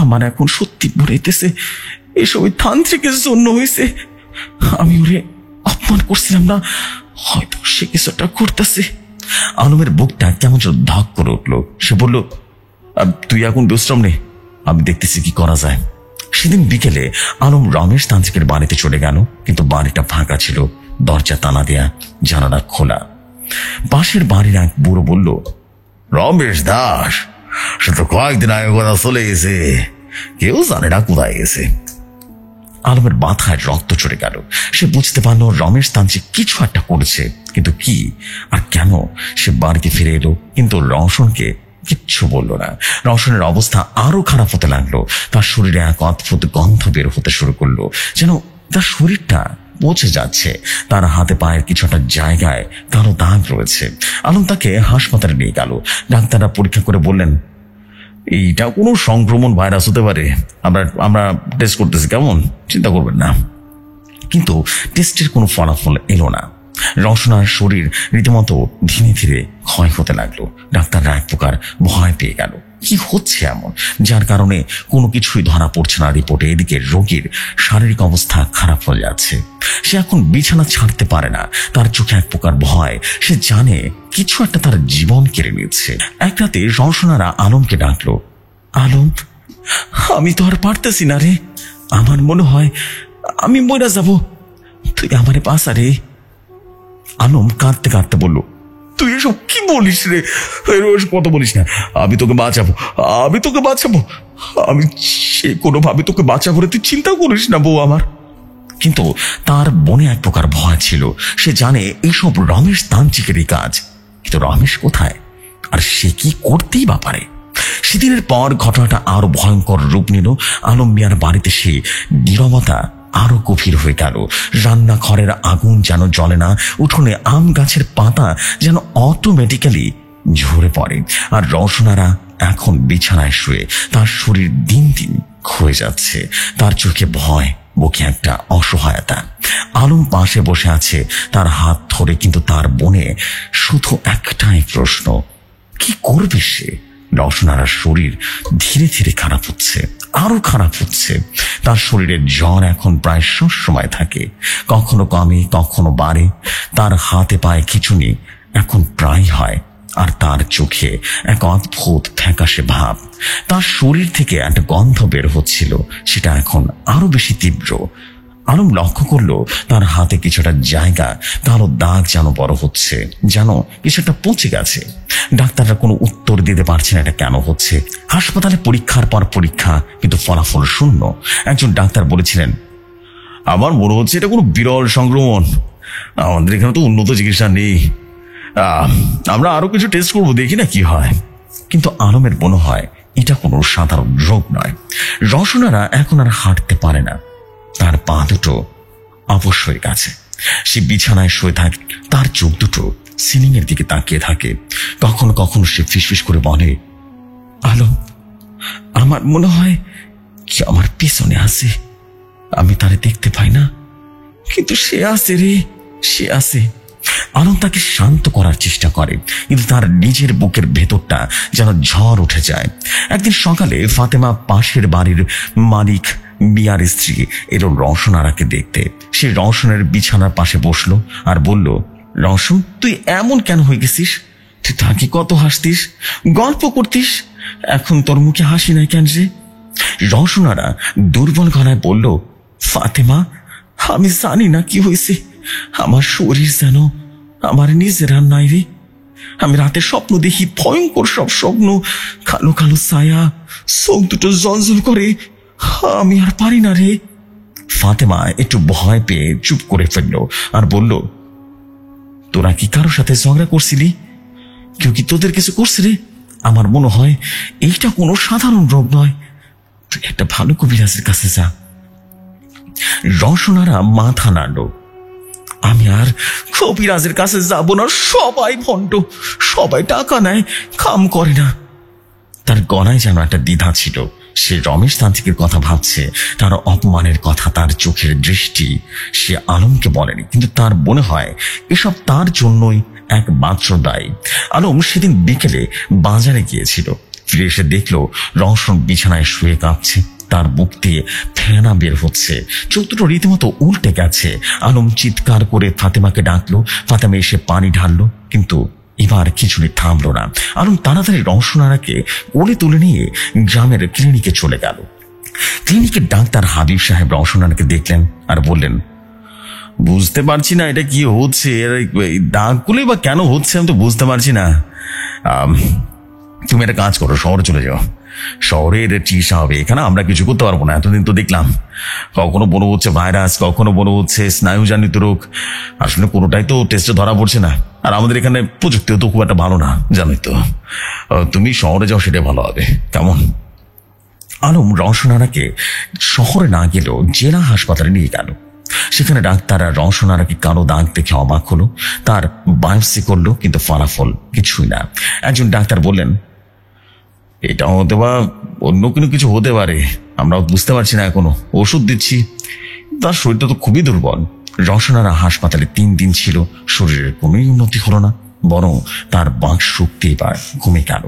আমার এখন সত্যি বলেছে এসব ওই তান্ত্রিকের জন্য হয়েছে। আমি ওরে অপমান করছিলাম না, হয়তো সে কিছুটা করতেছে। আলমের বুকটা কেমন যেন ধক করে উঠলো। সে বলল, তুই এখন বিশ্রাম নে, আমি দেখতেছি কি করা যায়। সেদিন বিকেলে আলম রমেশ তান্ত্রিকের বাড়িতে চলে গেল, কিন্তু বাড়িটা ফাঁকা ছিল, দরজা তালা দেয়া, জানালা খোলা। পাশের বাড়ির এক বুড়ো বলল, রমেশ দাস, সে তো কয়েকদিন আগে কথা চলে গেছে, কেউ জানে না কোথায় গেছে। আলমের মাথায় রক্ত চড়ে গেল। সে বুঝতে পারলো রমেশ তান্ত্রিক কিছু একটা করেছে, কিন্তু কি আর কেন? সে বাড়িতে ফিরে এলো, কিন্তু রওশনকে কিচ্ছু বলল না। রওশনের অবস্থা আরো খারাপ হতে লাগলো। তার শরীরে এক অদ্ভুত গন্ধ বের হতে শুরু করলো, যেন তার শরীরটা পচে যাচ্ছে। তার হাতে পায়ের কিছুটা জায়গায় কালো দাগ রয়েছে। আলম তাকে হাসপাতালে নিয়ে গেল। ডাক্তাররা পরীক্ষা করে বললেন, এইটা কোনো সংক্রমণ ভাইরাস হতে পারে, আমরা টেস্ট করতেছি, কেমন, চিন্তা করবেন না। কিন্তু টেস্টের কোনো ফলাফল এলো না। রওশনার শরীর রীতিমতো ধীরে ধীরে ক্ষয় হতে লাগলো। ডাক্তাররা এক প্রকার ভয় পেয়ে গেল, কি হচ্ছে এমন, যার কারণে কোনো কিছুই ধরা পড়ছে না রিপোর্টে। এদিকে রোগীর শারীরিক অবস্থা খারাপ হয়ে যাচ্ছে। সে এখন বিছানা ছাড়তে পারে না। তার চোখে এক প্রকার ভয়। সে জানে কিছু একটা তার জীবন কেড়ে নিচ্ছে। এক রাতে রওশনারা আলমকে ডাকলো, আলম, আমি তো আর পারতেছি না রে, আমার মনে হয় আমি মরে যাব, তুই আমারে বাঁচা রে। আলম কাঁদতে কাঁদতে বলল, তুই এসব কি বলিস রে, কত বলিস না, আমি তোকে বাঁচাবো, আমি তোকে বাঁচাবো, আমি সে কোনোভাবে তোকে বাঁচাবো রে, তুই চিন্তা করিস না বউ আমার। কিন্তু তার মনে এক প্রকার ভয় ছিল। সে জানে এইসব রমেশ তান্ত্রিকেরই কাজ, কিন্তু রমেশ কোথায়, আর সে কি করতেই বা পারে। সেদিনের পর ঘটনাটা আরো ভয়ঙ্কর রূপ নিল। আলম মিয়ার বাড়িতে সে নীরবতা আরো গভীর হয়ে গেল। রান্নাঘরের আগুন যেন জ্বলে না, উঠোনে আম গাছের পাতা যেন অটোমেটিক্যালি ঝরে পড়ে। আর রওশনারা এখন বিছানায় শুয়ে, তার শরীর দিন দিন ক্ষয়ে যাচ্ছে। তার চোখে ভয়, বুকে একটা অসহায়তা। আলম পাশে বসে আছে, তার হাত ধরে, কিন্তু তার মনে শুধু একটাই প্রশ্ন, কি করবে সে? রওশনার শরীর ধীরে ধীরে খারাপ হচ্ছে, আরো খারাপ হচ্ছে। তার শরীরের জ্বর এখন প্রায় সব সময় থাকে, কখনো কমে কখনো বাড়ে। তার হাতে পায়ে খিঁচুনি এখন প্রায় হয়, আর তার চোখে এক অদ্ভুত ফ্যাকাশে ভাব। তার শরীর থেকে একটা গন্ধ বের হচ্ছিল, সেটা এখন আরো বেশি তীব্র। আলম লক্ষ্য করলো তার হাতে কিছুটা জায়গা কালো দাগ যেন বড় হচ্ছে, যেন কিছুটা পচে গেছে। ডাক্তাররা কোনো উত্তর দিতে পারছে না এটা কেন হচ্ছে। হাসপাতালে পরীক্ষার পর পরীক্ষা, কিন্তু ফলাফল শূন্য। একজন ডাক্তার বলেছিলেন, আমার মনে হচ্ছে এটা কোনো বিরল সংক্রমণ, আমাদের এখানে তো উন্নত চিকিৎসা নেই, আমরা আরো কিছু টেস্ট করবো, দেখি না কি হয়। কিন্তু আলমের মনে হয় এটা কোনো সাধারণ রোগ নয়। রওশনারা এখন আর হাঁটতে পারে না, তার পা দুটো অবশ্যই কাছে। সে বিছানায় শুয়ে থাকে, তার চোখ দুটো সিলিং এর দিকে তাকিয়ে থাকে। কখনো কখনো সে ফিসফিস করে বলে, আলম, আমার মনে হয় কি আমার পেছনে আছে, আমি তারে দেখতে পাই না, কিন্তু সে আছে রে, সে আছে। আলম তাকে শান্ত করার চেষ্টা করে, কিন্তু তার নিজের বুকের ভেতরটা যেন ঝড় উঠে যায়। একদিন সকালে ফাতেমা পাশের বাড়ির মালিক মিয়ার স্ত্রী এলো রওশনারাকে দেখতে। সে রওশনের বিছানার পাশে বসলো আর বলল, রওশন, তুই এমন কেন হয়ে গেছিস? তুই তাকে কত হাসতিস, গল্প করতিস, এখন তোর মুখে হাসি নাই কেন রে? রওশনারা দুর্বল গলায় বলল, ফাতেমা, আমি জানি না কি হয়েছে, আমার শরীর যেন আমার নিজের আর নাই রে। আমি রাতে স্বপ্ন দেখি, ভয়ঙ্কর সব স্বপ্ন, কালো কালো ছায়া, চোখ দুটো জলজল করে, আমি আর পারি না রে। ফাতেমা একটু ভয় পেয়ে চুপ করে ফেললো আর বলল, তোরা কি কারোর সাথে ঝগড়া করছিলি? কেউ কি তোদের কিছু করছে রে? আমার মনে হয় এইটা কোনো সাধারণ রোগ নয়, তুই একটা ভালো কবিরাজের কাছে যা। রওশনারা মাথা নাড়ল, আমি আর কবিরাজের কাছে যাব না, সবাই ভণ্ড, সবাই টাকা নেয়, কাম করে না। তার গলায় যেন একটা দ্বিধা ছিল। সে রমেশ তান্ত্রিকের কথা ভাবছে, তার অপমানের কথা, তার চোখের দৃষ্টি। সে আলমকে বলেনি, কিন্তু তার মনে হয় এসব তার জন্যই একমাত্র দায়ী। আলম সেদিন বিকেলে বাজারে গিয়েছিল, ফিরে এসে দেখলো রওশন বিছানায় শুয়ে কাঁপছে, তার বুক দিয়ে ফেনা বের হচ্ছে, চোখ দুটো রীতিমতো উল্টে গেছে। আলম চিৎকার করে ফাতেমাকে ডাকলো। ফাতেমা এসে পানি ঢাললো, কিন্তু এবার খিচুড়ি থামলো না। আলম তাড়াতাড়ি রওশনারাকে কোলে তুলে নিয়ে গ্রামের ক্লিনিকে চলে গেল। ক্লিনিকের ডাক্তার হাবিব সাহেব রওশনারাকে দেখলেন আর বললেন, বুঝতে পারছি না এটা কি হচ্ছে, দাগগুলো বা কেন হচ্ছে আমি তো বুঝতে পারছি না। তুমি একটা কাজ করো, শহরে চলে যাও, শহরের চিকিৎসা হবে, এখানে আমরা কিছু করতে পারবো না। এতদিন তো দেখলাম কখনো মনে হচ্ছে ভাইরাস, কখনো মনে হচ্ছে স্নায়ুজনিত রোগ, আসলে কোনোটাই তো টেস্টে ধরা পড়ছে না। আর আমাদের এখানে প্রযুক্তিও তো খুব একটা ভালো না, জানোই তো। তুমি শহরে যাও, সেটাই ভালো হবে, কেমন? আলম রওশনারাকে শহরে না গেলেও জেলা হাসপাতালে নিয়ে গেল। সেখানে ডাক্তাররা রওশনারাকে কালো দাগ দেখে অবাক হলো। তার বায়োপসি করলো, কিন্তু ফলাফল কিছুই না। একজন ডাক্তার বললেন, এটা হতে বা অন্য কোনো কিছু হতে পারে, আমরাও বুঝতে পারছি না এখনো, ওষুধ দিচ্ছি। তার শরীরটা তো খুবই দুর্বল। রওশনারা হাসপাতালে 3 দিন ছিল, শরীরের কোনোই উন্নতি হলো না, বরং তার বাক শক্তি এবার কমে গেল।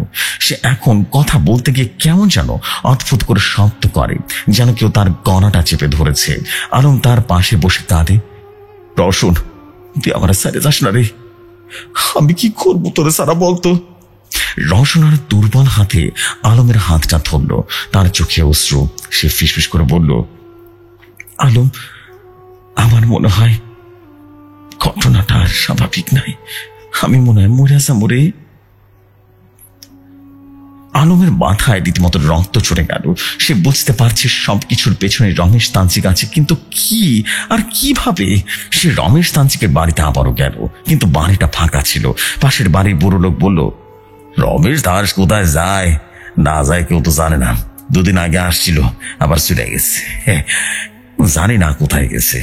সে এখন কথা বলতে গিয়ে কেমন যেন অদ্ভুত করে শব্দ করে, যেন কেউ তার গলাটা চেপে ধরেছে। আলম তার পাশে বসে কাঁদে। রওশন, তুই আমার সাইডে যাস না রে, আমি কি করবো তোরে সারা বলতো। রওশনার দুর্বল হাতে আলমের হাতটা ধরল, তার চোখে অশ্রু। সে ফিসফিস করে বলল, আলম, আমার মনে হয় ঘটনাটা আর স্বাভাবিক নাই, আমি মনে হয় মরে আসা মরে। আলমের মাথায় রীতিমতো রক্ত চড়ে গেল। সে বুঝতে পারছে সবকিছুর পেছনে রমেশ তান্ত্রিক আছে, কিন্তু কি আর কিভাবে? সে রমেশ তান্ত্রিকের বাড়িতে আবারও গেল, কিন্তু বাড়িটা ফাঁকা ছিল। পাশের বাড়ির বুড়ো লোক বলল, রমেশ দাস কোথায় যায় না যায় কেউ তো জানে না, 2 দিন আগে আসছিল, আবার চলে গেছে, জানি না কোথায় গেছে।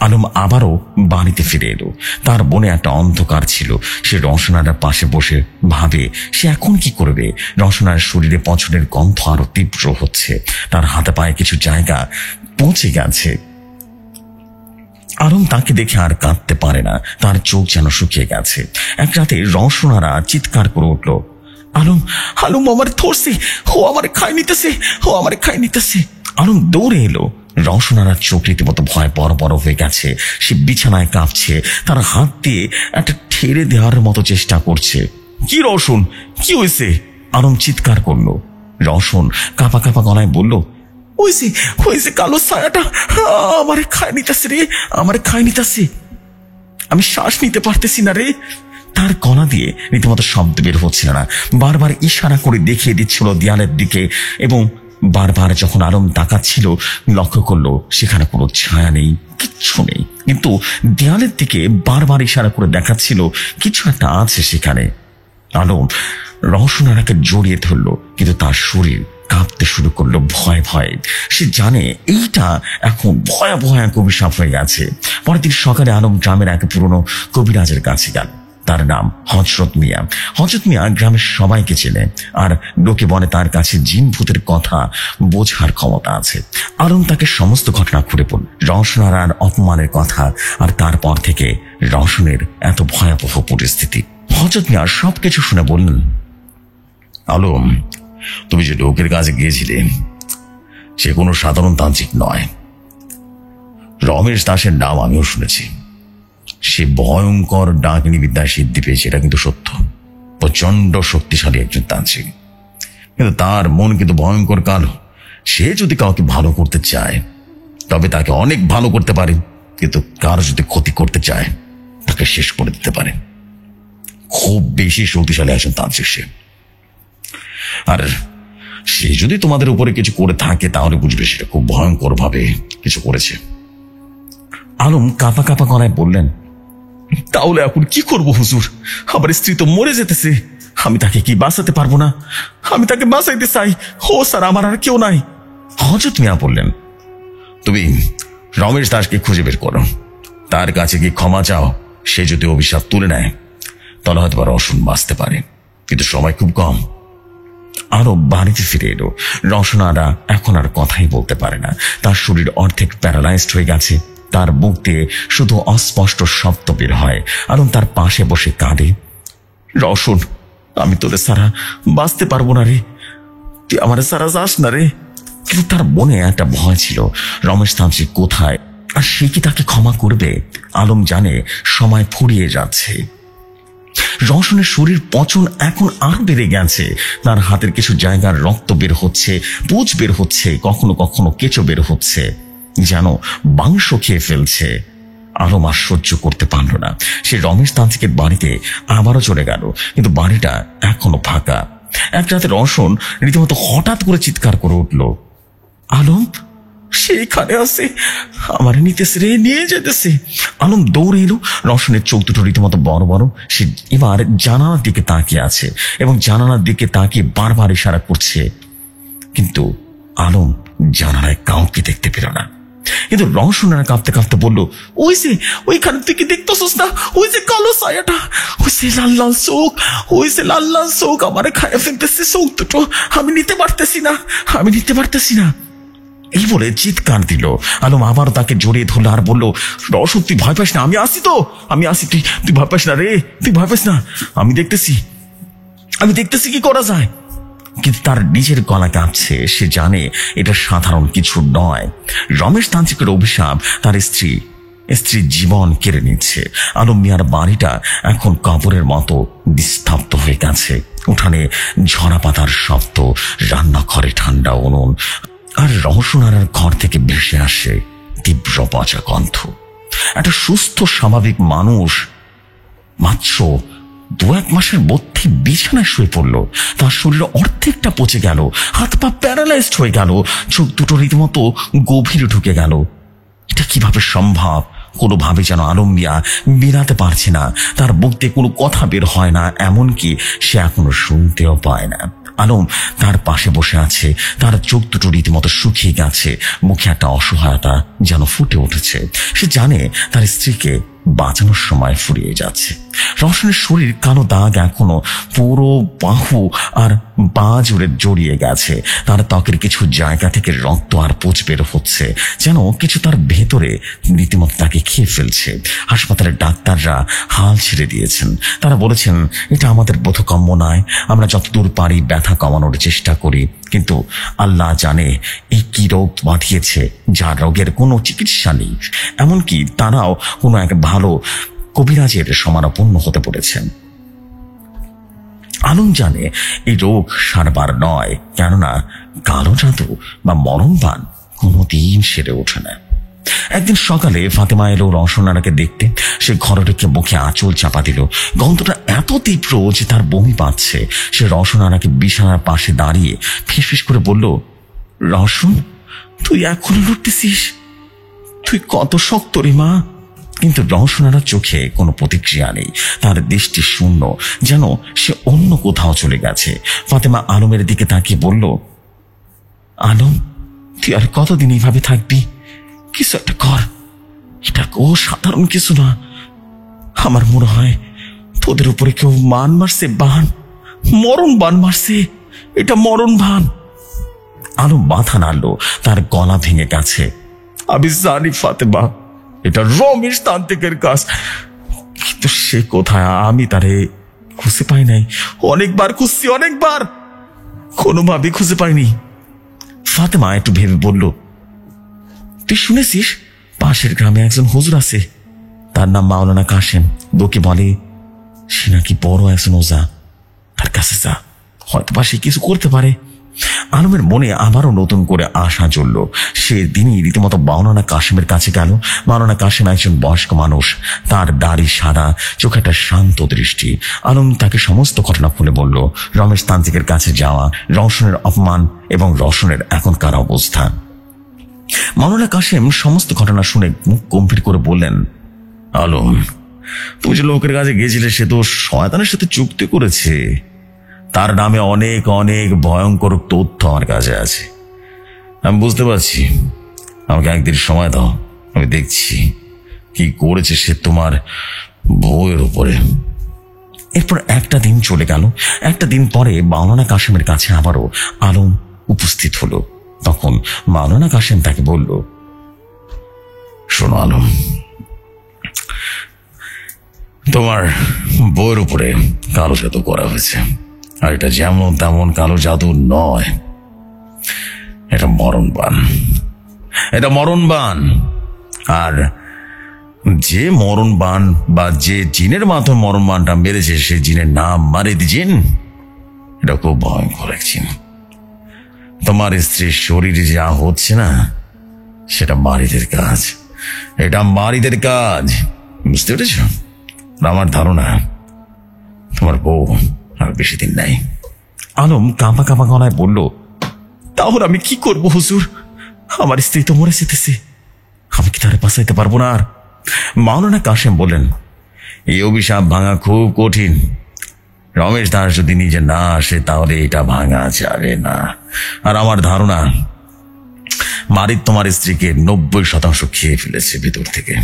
আলম আবারও বাড়িতে ফিরে এলো। তার বনে একটা অন্ধকার ছিল। সে রওশনার পাশে বসে ভাবে সে এখন কি করবে। রওশনার শরীরে পছন্দের গন্ধ আরো তীব্র হচ্ছে, তার হাতে পায়ে কিছু জায়গা পৌঁছে গেছে। আলম তাকে দেখে আর কাঁদতে পারে না, তার চোখ যেন শুকিয়ে গেছে। এক রাতে রওশনারা চিৎকার করে উঠল, আলম, আলম আমার ধরছে, ও আমার খাই নিতেছে, ও আমার খাই নিতেছে। আলম দৌড়ে এলো। রওশনার চোখ রীতিমতো ভয় বড় বড় হয়ে গেছে। সে বিছানায় কাঁপছে, তার হাত দিয়ে একটা ঠেলে দেওয়ার মতো চেষ্টা করছে। কি রওশন, কি হয়েছে? আলম চিৎকার করলো। রওশন কাঁপা কাঁপা গলায় বলল, হয়েছে হয়েছে, কালো ছায়াটা আমারে খায় নিতেছে রে, আমারে খায় নিতেছে, আমি শ্বাস নিতে পারতেছি না রে। তার গলা দিয়ে রীতিমতো শব্দ বের হচ্ছিল না, বারবার ইশারা করে দেখিয়ে দিচ্ছিল দেয়ালের দিকে, এবং বারবার যখন আলম তাকাচ্ছিল লক্ষ্য করলো সেখানে কোনো ছায়া নেই, কিচ্ছু নেই, কিন্তু দেয়ালের দিকে বারবার ইশারা করে দেখাচ্ছিল কিছু একটা আছে সেখানে। আলম রওশনারাকে জড়িয়ে ধরলো, কিন্তু তার শরীর কাঁপতে শুরু করলো ভয় ভয়ে। সে জানে এইটা এখন ভয়াবহ এক অভিশাপ হয়ে গেছে। পরের দিন সকালে আলম গ্রামের এক পুরনো কবিরাজের কাছে গেল। তার নাম হযরত মিয়া। হযরত মিয়া গ্রামের সবাইকে চেনে, আর লোকে বলে তার কাছে জিন ভূতের কথা বোঝার ক্ষমতা আছে। আলম তাকে সমস্ত ঘটনা খুলে পড়ল, রওশনার অপমানের কথা, আর তারপর থেকে রওশনের এত ভয়াবহ পরিস্থিতি। হযরত মিয়া সবকিছু শুনে বললেন, আলম, তুমি যে লোকের কাছে গিয়েছিলে সে কোনো সাধারণ তান্ত্রিক নয়। রমেশ দাসের নাম আমিও শুনেছি। সে ভয়ঙ্কর ডাকিনী বিদ্যায় সিদ্ধি পেয়েছে, এটা কিন্তু সত্য। প্রচন্ড শক্তিশালী একজন তান্ত্রিক, কিন্তু তার মন কিন্তু ভয়ঙ্কর কালো। সে যদি কাউকে ভালো করতে চায় তবে তাকে অনেক ভালো করতে পারে, কিন্তু কারো যদি ক্ষতি করতে চায় তাকে শেষ করে দিতে পারে। খুব বেশি শক্তিশালী একজন তান্ত্রিক সে। আর সে যদি তোমাদের উপরে কিছু করে থাকে তাহলে বুঝবে সেটা খুব ভয়ঙ্কর ভাবে কিছু করেছে। আলম কাঁপা কাঁপা গলায় বললেন, তাহলে এখন কি করব হুজুর? আমার স্ত্রী তো মরে যেতেছে, আমি তাকে কি বাঁচাতে পারবো না? আমি তাকে বাঁচাইতে চাই। ও স্যার, আমার আর কেউ নাই। হযরত মিয়া বললেন, তুমি রমেশ দাসকে খুঁজে বের করো, তার কাছে গিয়ে ক্ষমা চাও। সে যদি অভিশাপ তুলে নেয় তাহলে হয়তো রওশন বাঁচতে পারে, কিন্তু সময় খুব কম। আরো বাড়িতে ফিরে এলো। রওশনারা এখন আর কথাই বলতে পারে না, তার শরীর অর্ধেক প্যারালাইজড হয়ে গেছে। তার মুখ দিয়ে শুধু অস্পষ্ট শব্দ বের হয়। আলম তার পাশে বসে কাঁদে, রওশন, আমি তোরে সারা বাঁচতে পারবো না রে, তুই আমার সারা যাস না রে। কিন্তু তার মনে একটা ভয় ছিল, রমেশ তান্ত্রিক কোথায়, আর সে কি তাকে ক্ষমা করবে? আলম জানে সময় ফুরিয়ে যাচ্ছে। রওশনের শরীর পচন এখন আরো বেড়ে গেছে। তার হাতের কিছু জায়গার রক্ত বের হচ্ছে, পুঁজ বের হচ্ছে, কখনো কখনো কেঁচো বের হচ্ছে, যেন মাংস খেয়ে ফেলছে। আলম আর সহ্য করতে পারল না। সে রমেশ তান্ত্রিকের বাড়িতে আবারও চলে গেল, কিন্তু বাড়িটা এখনো ফাঁকা। এক রাতে রওশন রীতিমতো হঠাৎ করে চিৎকার করে উঠল, আলম সেইখানে আছে, আমার নিতেছে রে, নিয়ে যেতেছে। আলম দৌড়ে এলো। রওশনের চোখ দুটো রীতিমতো বড় বড়। সে এবার জানালার দিকে তাকিয়ে আছে এবং জানালার দিকে তাকিয়ে বারবার ইশারা করছে, কিন্তু আলম জানালায় কাউকে দেখতে পেল না। কিন্তু রওশন কাঁপতে কাঁপতে বলল, ওই যে ওইখান থেকে দেখতেছস না, ওই যে কালো ছায়াটা, ওই যে লাল লাল চোখ, ওই যে লাল লাল চোখ আমারে খায় ফেলতেছে, চোখ দুটো আমি নিতে পারতেছি না, আমি নিতে পারতেছি না। এই বলে চিৎকার দিল। আলম আবারও তাকে জড়িয়ে ধরল আর বলল, রওশন তুই ভয় পাস না, আমি আসি তো, আমি আসি, তুই তুই ভয় পাস না রে, তুই ভয় পাস না, আমি দেখতেছি কি করা যায়। কিন্তু তার নিজের গলা কাঁপছে। সে জানে এটা সাধারণ কিছু নয়। রমেশ তান্ত্রিকের অভিশাপ তার স্ত্রীর জীবন কেড়ে নিচ্ছে। আলম মিয়ার বাড়িটা এখন কবরের মতো নিস্তব্ধ হয়ে গেছে। উঠানে ঝরা পাতার শব্দ, রান্নাঘরে ঠান্ডা উনুন, আর রওশনার ঘর থেকে ভেসে আসে তীব্র পচা গন্ধ। একটা সুস্থ স্বাভাবিক মানুষ মাত্র 2-1 মাসের মধ্যে বিছানায় শুয়ে পড়ল। তার শরীরে অর্ধেকটা পচে গেল, হাত পা প্যারালাইজড হয়ে গেল, চোখ দুটো রীতিমতো গভীরে ঢুকে গেল। এটা কিভাবে সম্ভব? কোনোভাবে যেন আলম মিয়া মেলাতে পারছে না। তার মুখ দিয়ে কোনো কথা বের হয় না, এমনকি সে এখনো শুনতেও পায় না। আলম তার পাশে বসে আছে। তার চোখ দুটো রীতিমতো শুকিয়ে গেছে, মুখে একটা অসহায়তা যেন ফুটে উঠেছে। সে জানে তার স্ত্রীকে বাঁচানোর সময় ফুরিয়ে যাচ্ছে। রওশনের শরীর কালো দাগ এখনো পুরো বাহু আর পা জুড়ে জড়িয়ে গেছে। তার ত্বকের কিছু জায়গা থেকে রক্ত আর পুঁজ বের হচ্ছে, যেন কিছু তার ভেতরে রীতিমতো তাকে খেয়ে ফেলছে। হাসপাতালের ডাক্তাররা হাল ছেড়ে দিয়েছেন। তারা বলেছেন এটা আমাদের বোধগম্য নয়, আমরা যতদূর পারি ব্যথা কমানোর চেষ্টা করি, কিন্তু আল্লাহ জানে এই কি রোগ বাঁধিয়েছে যার রোগের কোনো চিকিৎসা নেই। এমনকি তারাও কোনো এক ভালো কবিরাজের সমানাপন্ন হতে পড়েছেন। আলম জানে এই রোগ সারবার নয়, কেননা কালো জাদু বা মরণবান কোনোদিন সেরে ওঠে না। একদিন সকালে ফাতেমা এলো রওশনাকে দেখতে। সে ঘরে ঢুকে মুখে আঁচল চাপা দিল। গন্ধটা এত তীব্র যে তার বমি পাচ্ছে। সে রওশনাকে বিছানার পাশে দাঁড়িয়ে ফিসফিস করে বলল, রওশন তুই এখনো লড়তেছিস, তুই কত শক্ত রে মা। কিন্তু রওশনার চোখে কোনো প্রতিক্রিয়া নেই। তার দৃষ্টি শূন্য, যেন সে অন্য কোথাও চলে গেছে। ফাতেমা আলমের দিকে তাকিয়ে বলল, আলম তুই আর কতদিন এইভাবে থাকবি? কিছু একটা কর, এটা সাধারণ কিছু না। আমার মনে হয় তোদের উপরে কেউ বান মারছে, মরণ বান মারছে, এটা মরণ বান। আলম মাথা নাড়ল, তার গলা ভেঙে গেছে। আমি জানি ফাতেমা, এটা রমেশ তান্ত্রিকের কাজ, কিন্তু সে কোথায়? আমি তারে খুঁজে পাই নাই। অনেকবার খুঁজছি, অনেকবার, কোনোভাবে খুঁজে পাইনি। ফাতেমা একটু ভেবে বলল, তুই শুনেছিস পাশের গ্রামে একজন হুজুর আছে, তার নাম মাওলানা কাশেম। লোকে বলে সে নাকি বড় একজন ওজা, তার কাছে যা, হয়তো বা সে কিছু করতে পারে। আলমের মনে আবারও নতুন করে আশা জ্বলল। সে দিনই রীতিমতো মাওলানা কাশেমের কাছে গেল। মাওলানা কাশেম একজন বয়স্ক মানুষ, তার দাড়ি সাদা, চোখে একটা শান্ত দৃষ্টি। আলম তাকে সমস্ত ঘটনা খুলে বলল, রমেশ তান্ত্রিকের কাছে যাওয়া, রওশনের অপমান এবং রওশনের এখনকার অবস্থা। মাওলানা কাশেম সমস্ত ঘটনা শুনে মুখ গম্ভীর করে বললেন, আলম তুমি যে লোকের কাছে গেছিলে সে তো শয়তানের সাথে চুক্তি করেছে। তার নামে অনেক অনেক ভয়ঙ্কর তথ্য আমার কাছে আছে। আমি বুঝতে পারছি, আমাকে একদিন সময় দাও, আমি দেখছি কি করেছে সে তোমার বউয়ের উপরে। এরপর একটা দিন চলে গেল। একটা দিন পরে মাওলানা কাশেমের কাছে আবারও আলম উপস্থিত হলো। তখন মাওলানা কাশেম তাকে বলল, শোনো আলম, তোমার বউয়ের উপরে কালো জাদু করা হয়েছে, আর এটা যেমন তেমন কালো জাদু নয়, এটা মরণবান, এটা মরণবান। আর যে মরণবান বা যে জিনের মাধ্যমে মরণবানটা মেরেছে সে জিনের নাম মারিদ জিন। এটা খুব ভয়ঙ্কর এক জিন। তোমার স্ত্রীর শরীরে যা হচ্ছে না সেটা মারিদের কাজ, এটা মারিদের কাজ, বুঝতে পেরেছ? আমার ধারণা তোমার বউ আর বেশি দিন নাই, আলম কাঁপা কাঁপা গলায় বলল, তাহলে আমি কি করব হুজুর? আমার স্ত্রী তো মরে যেতেছে, আমি কি তারে বাঁচাইতে পারবো না আর? মাওলানা কাশেম বললেন, এই অভিশাপ ভাঙা খুব কঠিন। রমেশ দাস যদি নিজে না আসে তাহলে এটা ভাঙা যাবে না। আর আমার ধারণা মারিদ তোমার স্ত্রীকে 90% খেয়ে ফেলেছে ভিতর থেকে।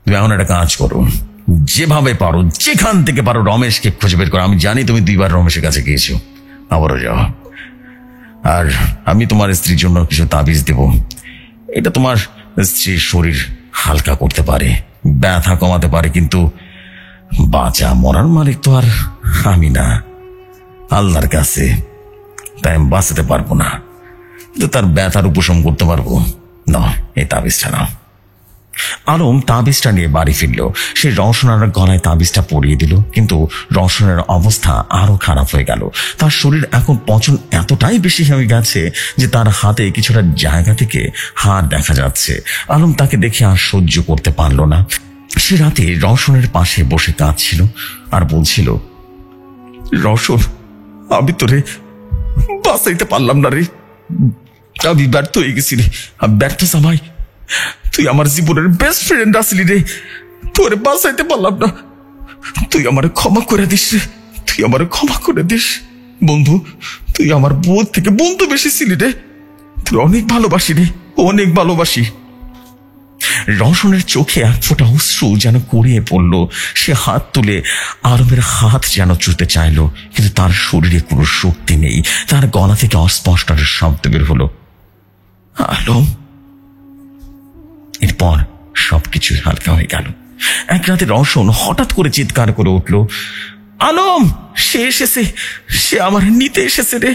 তুমি এখন একটা কাজ করো, যেভাবে পারো, যেখান থেকে পারো রমেশকে খুঁজে বের করো। আমি জানি তুমি 2 বার রমেশের কাছে গিয়েছো, আবারও যাও। আর আমি তোমার স্ত্রীর জন্য কিছু তাবিজ দেব। এটা তোমার স্ত্রীর শরীর হালকা করতে পারে, ব্যথা কমাতে পারে, কিন্তু বাঁচা মরার মালিক তো আর আমি না, আল্লাহর কাছে। তাই আমি বাঁচাতে পারবো না, কিন্তু তার ব্যথার উপশম করতে পারবো। না, এই তাবিজটা নাও। আলম তাবিজটা নিয়ে বাড়ি ফিরল। সে রওশনের গলায় তাবিজটা পরিয়ে দিল, কিন্তু রওশনের অবস্থা আরো খারাপ হয়ে গেল। তার শরীর এখন পচন এতটাই বেশি হয়ে গেছে যে তার হাতে কিছুটা জায়গা থেকে হাড় দেখা যাচ্ছে। আলম তাকে দেখে আর সহ্য করতে পারল না। সে রাতে রওশনের পাশে বসে কাঁদছিল আর বলছিল, রওশন, আমি তোরে বাঁচাইতে পারলাম না রে, আমি ব্যর্থ হয়ে গেছি রে, আমি ব্যর্থ জামাই। তুই আমার জীবনের বেস্ট ফ্রেন্ড আসলি রে, তোরে বাঁচাইতে পারলাম না। তুই আমারে ক্ষমা করে দিস রে, তুই আমারে ক্ষমা করে দিস। বন্ধু, তুই আমার বোধ থেকে বন্ধু বেশি ছিলি রে, তুই অনেক ভালোবাসি রে, অনেক ভালোবাসি। রওশনের চোখে এক ফোঁটা অশ্রু যেন গড়িয়ে পড়ল। সে হাত তুলে আলমের হাত যেন চুতে চাইল, কিন্তু তার শরীরে কোনো শক্তি নেই। তার গলা থেকে অস্পষ্ট একটা শব্দ বের হলো, আলম। এরপর সবকিছু হালকা হয়ে গেল। এক রাতে রওশন হঠাৎ করে চিৎকার করে উঠল, আলম, সে এসেছে, সে আমার নিতে এসেছে রে।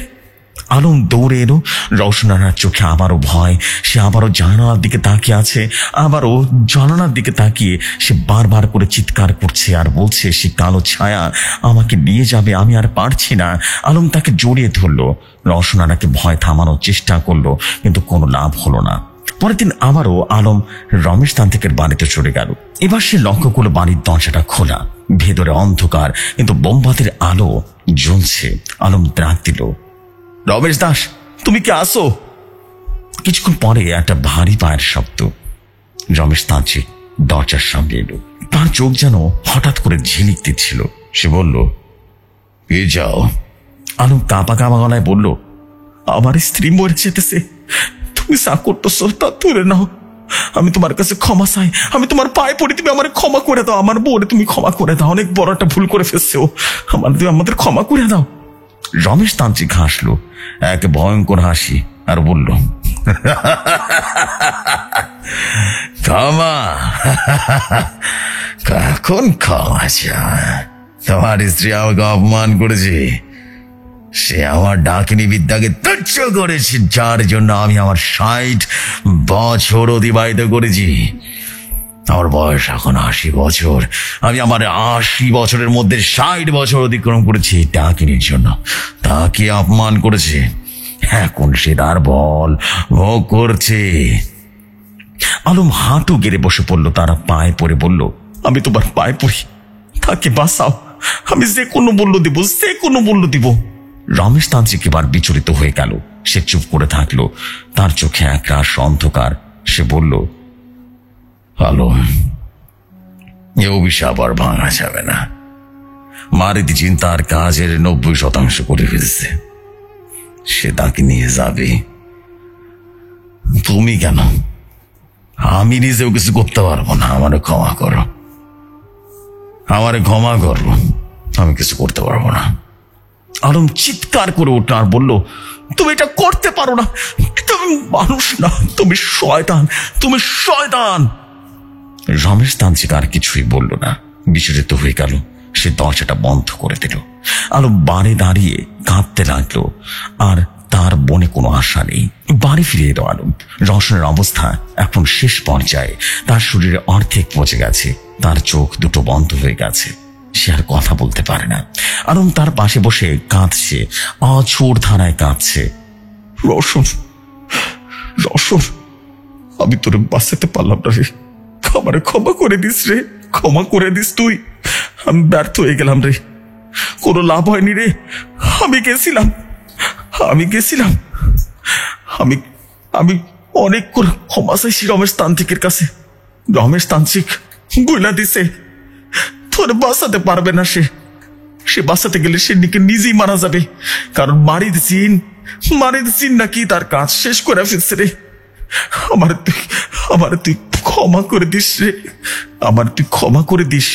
আলম দৌড়ে এলো। রওশনার চোখে আবারও ভয়। সে আবারও জানালার দিকে তাকিয়ে আছে, আবারও জানালার দিকে তাকিয়ে সে বারবার করে চিৎকার করছে আর বলছে, সে কালো ছায়া আমাকে নিয়ে যাবে, আমি আর পারছি না। আলম তাকে জড়িয়ে ধরলো। রওশনাকে ভয় থামানোর চেষ্টা করলো, কিন্তু কোনো লাভ হলো না। পরের দিন আবারও আলম রমেশ তান্ত্রিকের বাড়িতে চলে গেল। এবার সে লক্ষ্য করলো বাড়ির দরজাটা খোলা, ভেতরে অন্ধকার, কিন্তু মোমবাতির আলো জ্বলছে। আলম ডাক দিল, রমেশ দাস, তুমি কি আসো? কিছুক্ষণ পরে একটা ভারী পায়ের শব্দ। রমেশ তান্ত্রিক দরজার সামনে এলো। তার চোখ যেন হঠাৎ করে ঝিলিক দিচ্ছিল। সে বলল, কে যাও? আলম কাঁপা কাঁপা গলায় বলল, আমার স্ত্রী মরে যেতেছে, তুমি যা করতেছো তা তুলে নাও। আমি তোমার কাছে ক্ষমা চাই, আমি তোমার পায়ে পড়ি, তুমি আমার ক্ষমা করে দাও। আমার বউরে তুমি ক্ষমা করে দাও, অনেক বড় একটা ভুল করে ফেলছে ও, আমাদের ক্ষমা করে দাও। রমেশ তান্ত্রিক হাসলো এক ভয়ঙ্কর হাসি আর বলল, ক্ষমা? কখন ক্ষমা চায়? তোমার স্ত্রী আমাকে অপমান করেছে, সে আমার ডাকিনী বিদ্যাকে তুচ্ছ করেছে, যার জন্য আমি আমার 60 বছর অতিবাহিত করেছি। আমার বয়স এখন 80 বছর। আমি আমার 80 বছরের মধ্যে 60 বছর অতিক্রম করেছি ডাকিনীর জন্য। তাকে অপমান করেছে, এখন সে তার বল ভোগ করছে। আলম হাঁটু গেড়ে বসে পড়লো। তারা পায়ে পড়ে বলল, আমি তোমার পায়ে পড়ি, তাকে বাঁচাও, আমি যে কোনো মূল্য দিব, যে কোনো মূল্য দিব। রমেশ তান্ত্রিক এবার বিচলিত হয়ে গেল। সে চুপ করে থাকলো, তার চোখে একরাশ অন্ধকার। সে বলল, আলম, এ অভিশাপ আর ভাঙা যাবে না। মারিদি চিন্তার কাজের 90% করে ফেলছে, সে তাকে নিয়ে যাবে। তুমি কেন? আমি নিজেও কিছু করতে পারবো না। আমারে ক্ষমা করো, আমারে ক্ষমা করো, আমি কিছু করতে পারবো না। আলম চিৎকার করে উঠল আর বলল, তুমি এটা করতে পারো না, তুমি মানুষ না, তুমি শয়তান, তুমি শয়তান। রমেশ তান্ত্রিক আর কিছুই বলল না, বিচলিত হয়ে গেল। সে দরজাটা বন্ধ করে দিল। আলম বাড়ি দাঁড়িয়ে কাঁদতে লাগলো, আর তার মনে কোনো আশা নেই। বাড়ি ফিরে এলো আলম। রওশনের অবস্থা এখন শেষ পর্যায়ে। তার শরীরে অর্ধেক পচে গেছে, তার চোখ দুটো বন্ধ হয়ে গেছে, সে আর কথা বলতে পারে না। আলম তার পাশে বসে কাঁদছে, অঝোর ধারায় কাঁদছে। রওশন, রওশন, আমি তোরে বাঁচাতে পারলাম না রে, আমারে ক্ষমা করে দিস রে, ক্ষমা করে দিস তুই। আমি ব্যর্থ হয়ে গেলাম রে, কোনো লাভ হয়নি রে। আমি গেছিলাম আমি আমি অনেক করে ক্ষমা চাইছি রমেশ তান্ত্রিকের কাছে। রমেশ তান্ত্রিক বইলা দিছে তোর বাঁচাতে পারবে না। সে বাঁচাতে গেলে সে নিজেই মারা যাবে, কারণ মারিদ জিন নাকি তার কাজ শেষ করে ফেলছে রে। আমার তুই ক্ষমা করে দিস রে, তুই ক্ষমা করে দিস।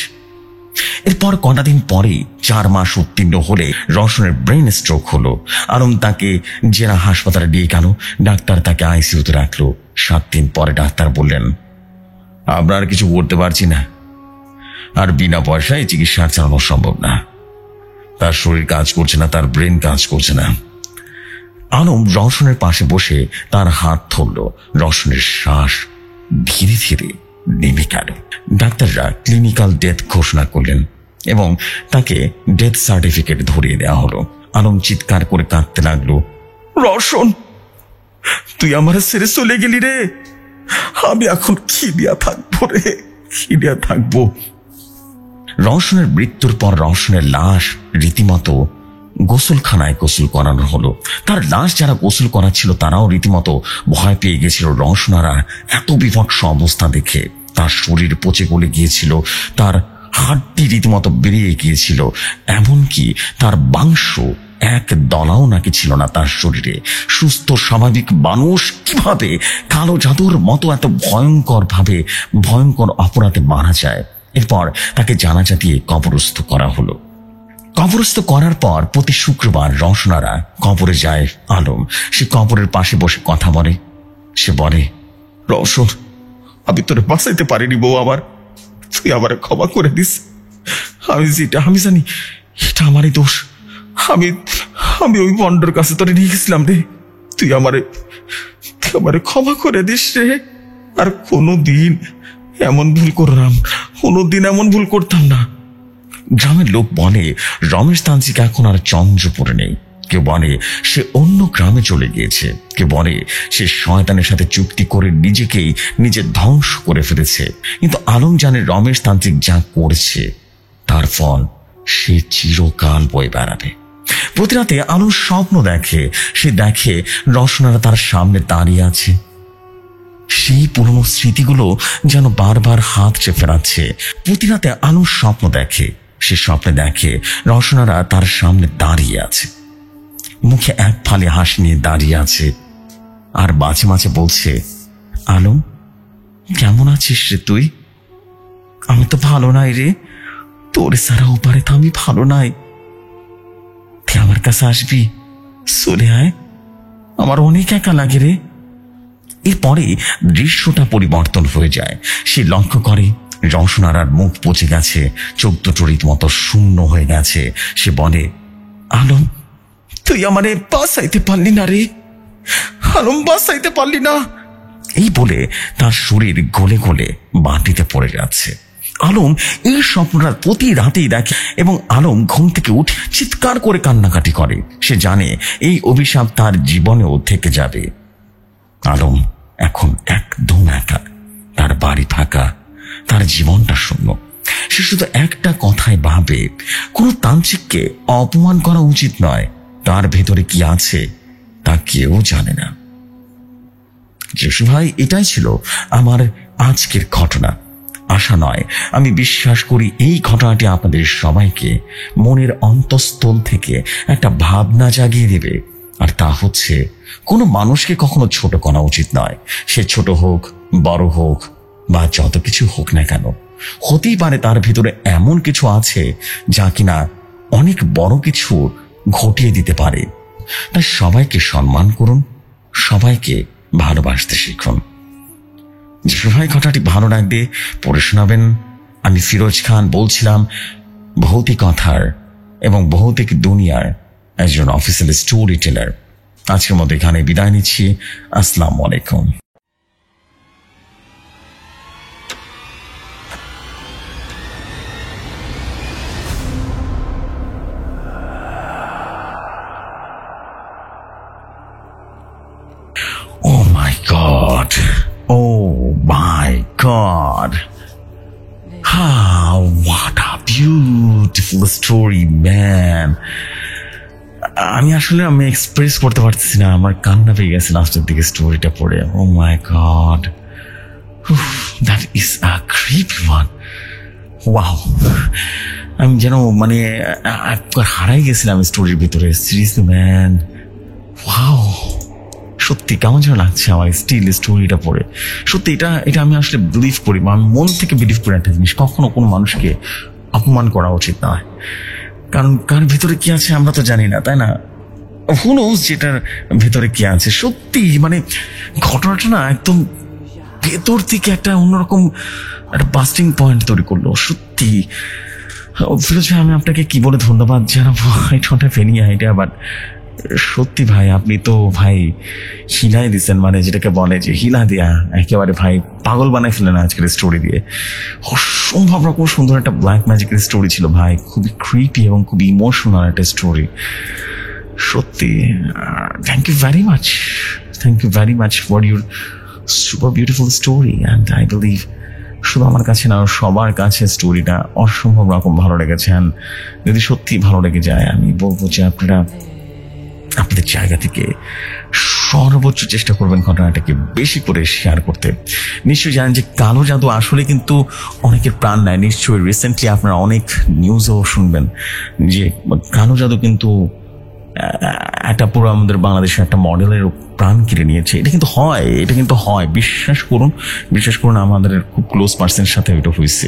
এরপর কটা দিন পরে 4 মাস উত্তীর্ণ হলে রওশনের ব্রেন স্ট্রোক হলো। আলম তাকে জেলা হাসপাতালে নিয়ে গেল। ডাক্তার তাকে আইসিইউতে রাখলো। 7 দিন পরে ডাক্তার বললেন, আমরা আর কিছু করতে পারছি না, আর বিনা পয়সায় চিকিৎসা চালানো সম্ভব না। তার শরীর কাজ করছে না, তার ব্রেন কাজ করছে না। আলম রওশনের পাশে বসে তার হাত ধরল। রওশনের শ্বাস ধীরে ধীরে নেমে গেল। ডাক্তাররা ক্লিনিক্যাল ডেথ ঘোষণা করলেন এবং তাকে ডেথ সার্টিফিকেট ধরিয়ে দেওয়া হলো। আলম চিৎকার করে কাঁদতে লাগলো, রওশন, তুই আমার ছেড়ে চলে গেলি রে। আমি এখন খিদিয়া থাকবো। রওশনের মৃত্যুর পর রওশনের লাশ রীতিমতো গোসলখানায় গোসল করানো হলো। তার লাশ যারা গোসল করাচ্ছিল তারাও রীতিমতো ভয় পেয়ে গেছিল। রওশনারা এত বিভৎস অবস্থা দেখে, তার শরীর পচে গলে গিয়েছিল, তার হাড্ডি রীতিমতো বেরিয়ে গিয়েছিল, এমনকি তার মাংস এক দলাও নাকি ছিল না তার শরীরে। সুস্থ স্বাভাবিক মানুষ কিভাবে কালো জাদুর মতো এত ভয়ঙ্কর অপরাধে মারা যায়? এরপর তাকে জানাজা দিয়ে কবরস্থ করা হলো। কবরস্থ করার পর প্রতি শুক্রবার রওশনারা কবরে যায়। আলম সে কবরের পাশে বসে কথা বলে। সে বলে, রওশন, আমি তোরে বাঁচাইতে পারিনি বউ, তুই আমার ক্ষমা করে দিস। আমি জানি এটা আমারই দোষ। আমি ওই বন্ডর কাছে তোরে নিয়ে গেছিলাম রে। তুই আমারে ক্ষমা করে দিস রে। আর কোনোদিন এমন ভুল করতাম না। গ্রামের লোক বলে রমেশ তান্ত্রিক এখন আর চন্দ্রপুরে নেই। কেউ বলে সে অন্য গ্রামে চলে গিয়েছে। কেউ বলে সে শয়তানের সাথে চুক্তি করে নিজে ধ্বংস করে ফেলেছে। কিন্তু আলম জানে রমেশ তান্ত্রিক যা করেছে তার ফল সে চিরকাল বয়ে বেড়াবে। প্রতি রাতে আলম স্বপ্ন দেখে। সে দেখে রওশনারা তার সামনে দাঁড়িয়ে আছে। সেই পুরনো স্মৃতিগুলো যেন বারবার হাত চেপে ফেরাচ্ছে। প্রতি রাতে আলম স্বপ্ন দেখে। সে স্বপ্নে দেখে রওশনারা তার সামনে দাঁড়িয়ে আছে, মুখে এক ফালি হাসি নিয়ে দাঁড়িয়ে আছে, আর মাঝে মাঝে বলছে, আলম, কেমন আছিস রে তুই? আমি তো ভালো নাই রে, তোর সারা উপারে তো আমি ভালো নাই। তুই আমার কাছে আসবি? চলে আয়, আমার অনেক একা লাগে রে। এরপরে দৃশ্যটা পরিবর্তন হয়ে যায়। সে লক্ষ্য করে রওশনারার মুখ পচে গেছে, চোখ দুটো রীতিমতো শূন্য হয়ে গেছে। সে বলে, আলম, তুই আমারে বাঁচাইতে পারলি না রে। আলম, বাঁচাইতে পারলি না। এই বলে তার শরীর গলে গলে মাটিতে পড়ে যাচ্ছে। আলম এই স্বপ্নটা প্রতি রাতেই দেখে এবং আলম ঘুম থেকে উঠে চিৎকার করে কান্নাকাটি করে। সে জানে এই অভিশাপ তার জীবনেও থেকে যাবে। আলম এখন একদম একা, তার বাড়ি ফাঁকা, তার জীবনটা শূন্য। সে শুধু একটা কথাই ভাবে, কোনো তান্ত্রিককে অপমান করা উচিত নয়। তার ভেতরে কি আছে তা কেউ জানে না। যশু ভাই, এটাই ছিল আমার আজকের ঘটনা। আশা নয়, আমি বিশ্বাস করি এই ঘটনাটি আপনাদের সবাইকে মনের অন্তঃস্থল থেকে একটা ভাবনা জাগিয়ে দেবে। আর তা হচ্ছে, কোনো মানুষকে কখনো ছোট করা উচিত নয়। সে ছোট হোক, বড় হোক বা যত কিছু হোক না কেন, হতেই পারে তার ভিতরে এমন কিছু আছে যা কিনা অনেক বড় কিছু ঘটিয়ে দিতে পারে। তাই সবাইকে সম্মান করুন, সবাইকে ভালোবাসতে শিখুন। যে ভাই ঘটনাটি ভালো লাগবে পড়ে শোনাবেন। আমি ফিরোজ খান বলছিলাম, ভৌতিকথার এবং ভৌতিক দুনিয়ার একজন অফিসিয়াল স্টোরি টেলার। আজকের মতো এখানে বিদায় নিচ্ছি। আসসালামু আলাইকুম। Oh my God. Oh my God. What a beautiful beautiful story man. আমি এক্সপ্রেস করতে পারতেছি না, আমার কান্না পেয়ে গেছে লাস্টের দিকে স্টোরিটা পড়ে। Oh my God, that is a creepy one. Wow, আমি যেন একবার হারাই গেছিলাম স্টোরির ভিতরে। সিরিয়াসলি ম্যান, ওয়াও, সত্যি কেমন যেন লাগছে আমার স্টিল স্টোরিটা পড়ে। সত্যি এটা আমি আসলে বিলিভ করি, আমি মন থেকে বিলিভ করি একটা জিনিস, কখনো কোনো মানুষকে অপমান করা উচিত নয়। কারণ কার ভিতরে কি আছে আমরা তো জানি না, তাই না? হু নোস যেটার ভেতরে কি আছে। সত্যি ঘটনাটা না একদম ভেতর থেকে একটা অন্যরকম একটা বাস্টিং পয়েন্ট তৈরি করলো। সত্যি ফিরোজ ভাই, আমি আপনাকে কি বলে ধন্যবাদ জানাবো, I don't have any idea, but সত্যি ভাই আপনি তো ভাই হিলাই দিচ্ছেন, যেটাকে বলে যে হিলা দেয়া, একেবারে ভাই পাগল বানাই ফেলেন আজকের স্টোরি দিয়ে। অসম্ভব রকম সুন্দর একটা ব্ল্যাক ম্যাজিকের স্টোরি ছিল ভাই, খুবই ক্রিপি এবং খুবই ইমোশনাল একটা স্টোরি। সত্যি thank you very much for your super beautiful story. And I believe শুধু আমার কাছে না, সবার কাছে স্টোরিটা অসম্ভব রকম ভালো লেগেছে। অ্যান্ড যদি সত্যি ভালো লেগে যায়, আমি বলবো যে আপনারা আপনাদের জায়গা থেকে সর্বোচ্চ চেষ্টা করবেন ঘটনাটাকে বেশি করে শেয়ার করতে। নিশ্চয়ই জানেন যে কালো জাদু আসলে কিন্তু অনেকের প্রাণ নেয়। নিশ্চয়ই রিসেন্টলি আপনারা অনেক নিউজও শুনবেন যে কালো জাদু কিন্তু একটা পুরো আমাদের বাংলাদেশের একটা মডেলের প্রাণ কেড়ে নিয়েছে। এটা কিন্তু হয়, বিশ্বাস করুন আমাদের খুব ক্লোজ পার্সনের সাথে এটা হয়েছে,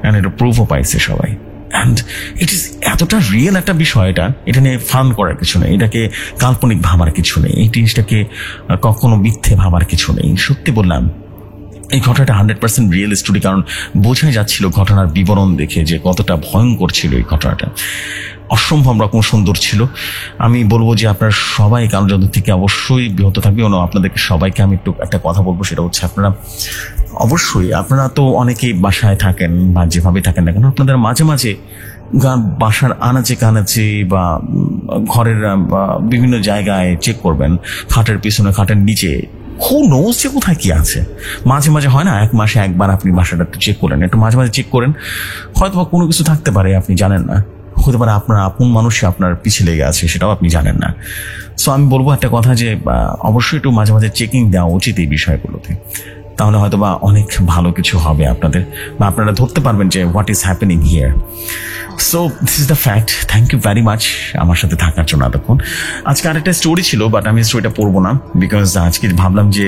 অ্যান্ড এটা প্রুফও পাইছে সবাই। অ্যান্ড ইট ইজ এতটা রিয়েল একটা বিষয়, এটা নিয়ে ফান করার কিছু নেই, এটাকে কাল্পনিক ভাবার কিছু নেই, এই জিনিসটাকে কখনো মিথ্যে ভাবার কিছু নেই। সত্যি বললাম, এই ঘটনাটা 100% রিয়েল স্টোরি, কারণ বোঝাই যাচ্ছিল ঘটনার বিবরণ দেখে যে কতটা ভয়ঙ্কর ছিল এই ঘটনাটা, অসম্ভব রকম সুন্দর ছিল। আমি বলবো যে আপনারা সবাই কালো জাদু থেকে অবশ্যই বিরত থাকবে। আপনাদেরকে সবাইকে আমি একটু একটা কথা বলবো, সেটা হচ্ছে আপনারা তো অনেকেই বাসায় থাকেন বা যেভাবে থাকেন না কেন, আপনাদের মাঝে মাঝে বাসার আনাচে কানাচে বা ঘরের বিভিন্ন জায়গায় চেক করবেন, খাটের পিছনে, খাটের নিচে, হু নোজ যে কোথায় কি আছে। মাঝে মাঝে হয় না, 1 মাসে একবার আপনি বাসাটা একটু চেক করেন, একটু মাঝে মাঝে চেক করেন, হয়তো বা কোনো কিছু থাকতে পারে আপনি জানেন না, হতে পারে আপনার আপন মানুষই আপনার পিছিয়ে লেগে আছে, সেটাও আপনি জানেন না। সো আমি বলবো একটা কথা যে অবশ্যই একটু মাঝে মাঝে চেকিং দেওয়া উচিত এই বিষয়গুলোতে, তাহলে হয়তো বা অনেক ভালো কিছু হবে আপনাদের, বা আপনারা ধরতে পারবেন যে what is happening here. So this is the fact. Thank you very much আমার সাথে থাকার জন্য এতক্ষণ। আজকে আরেকটা স্টোরি ছিল, বাট আমি স্টোরিটা পড়বো না, বিকজ আজকে ভাবলাম যে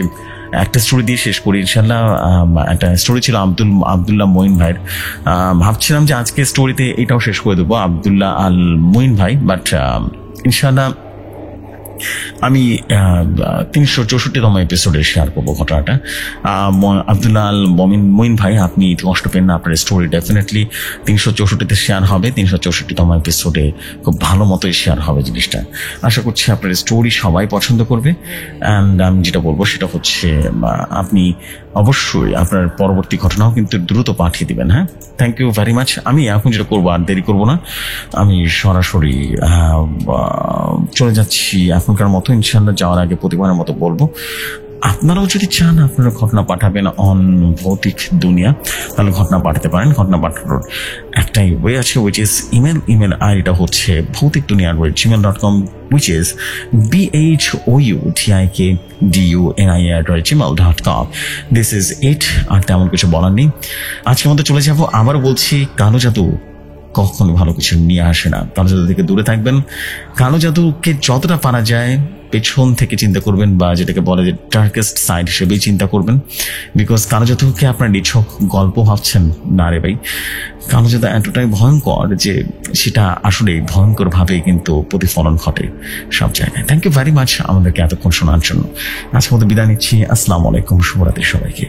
একটা স্টোরি দিয়ে শেষ করি ইনশাল্লাহ। একটা স্টোরি ছিল আব্দুল্লাহ মঈন ভাইয়ের, ভাবছিলাম যে আজকে স্টোরিতে এটাও শেষ করে দেবো, আব্দুল্লাহ আল মঈন ভাই, বাট ইনশাল্লাহ আমি 364তম এপিসোডে শেয়ার করবো ঘটনাটা। আব্দুল্লাহ আল মঈন ভাই, আপনি কষ্ট পেন না, আপনার স্টোরি ডেফিনেটলি 364তে শেয়ার হবে, 364তম এপিসোডে খুব ভালো মতোই শেয়ার হবে জিনিসটা। আশা করছি আপনার স্টোরি সবাই পছন্দ করবে। অ্যান্ড আমি যেটা বলবো সেটা হচ্ছে আপনি অবশ্যই আপনার পরবর্তী ঘটনাও কিন্তু দ্রুত পাঠিয়ে দিবেন। হ্যাঁ, থ্যাংক ইউ ভেরি মাচ। আমি এখন যেটা করবো, আর দেরি করবো না, আমি সরাসরি চলে যাচ্ছি এখনকার মতো। ইনশাল্লাহ যাওয়ার আগে প্রতিবারের মতো বলবো, আপনারাও যদি চান আপনারা ঘটনা পাঠাবেন অন ভৌতিক দুনিয়া, তাহলে ঘটনা পাঠাতে পারেন। ঘটনা পাঠানোর একটাই ওয়ে আছে, উইচ ইজ ইমেল আইডিটা হচ্ছে bhautikdunia@gmail.com, which is bhoutikdunia@gmail.com. This is it. আর তেমন কিছু বলার নেই। আজকের মতো চলে যাবো। আবার বলছি, কালো জাদু কখনো ভালো কিছু নিয়ে আসে না। কালো জাদু থেকে দূরে থাকবেন। কালো জাদুকে যতটা পারা যায় পেছন থেকে চিন্তা করবেন, বা যেটাকে বলে যে ডার্কেস্ট সাইড হিসেবেই চিন্তা করবেন, বিকজ কালো জাদুকে আপনার নিছক গল্প ভাবছেন না রে ভাই। কালো জাদু এতটাই ভয়ঙ্কর যে সেটা আসলে ভয়ঙ্করভাবেই কিন্তু প্রতিফলন ঘটে সব জায়গায়। থ্যাংক ইউ ভেরি মাচ আমাদেরকে এতক্ষণ শোনার জন্য। আজকের মতো বিদায় নিচ্ছি। আসসালামু আলাইকুম, শুভরাত্রি সবাইকে।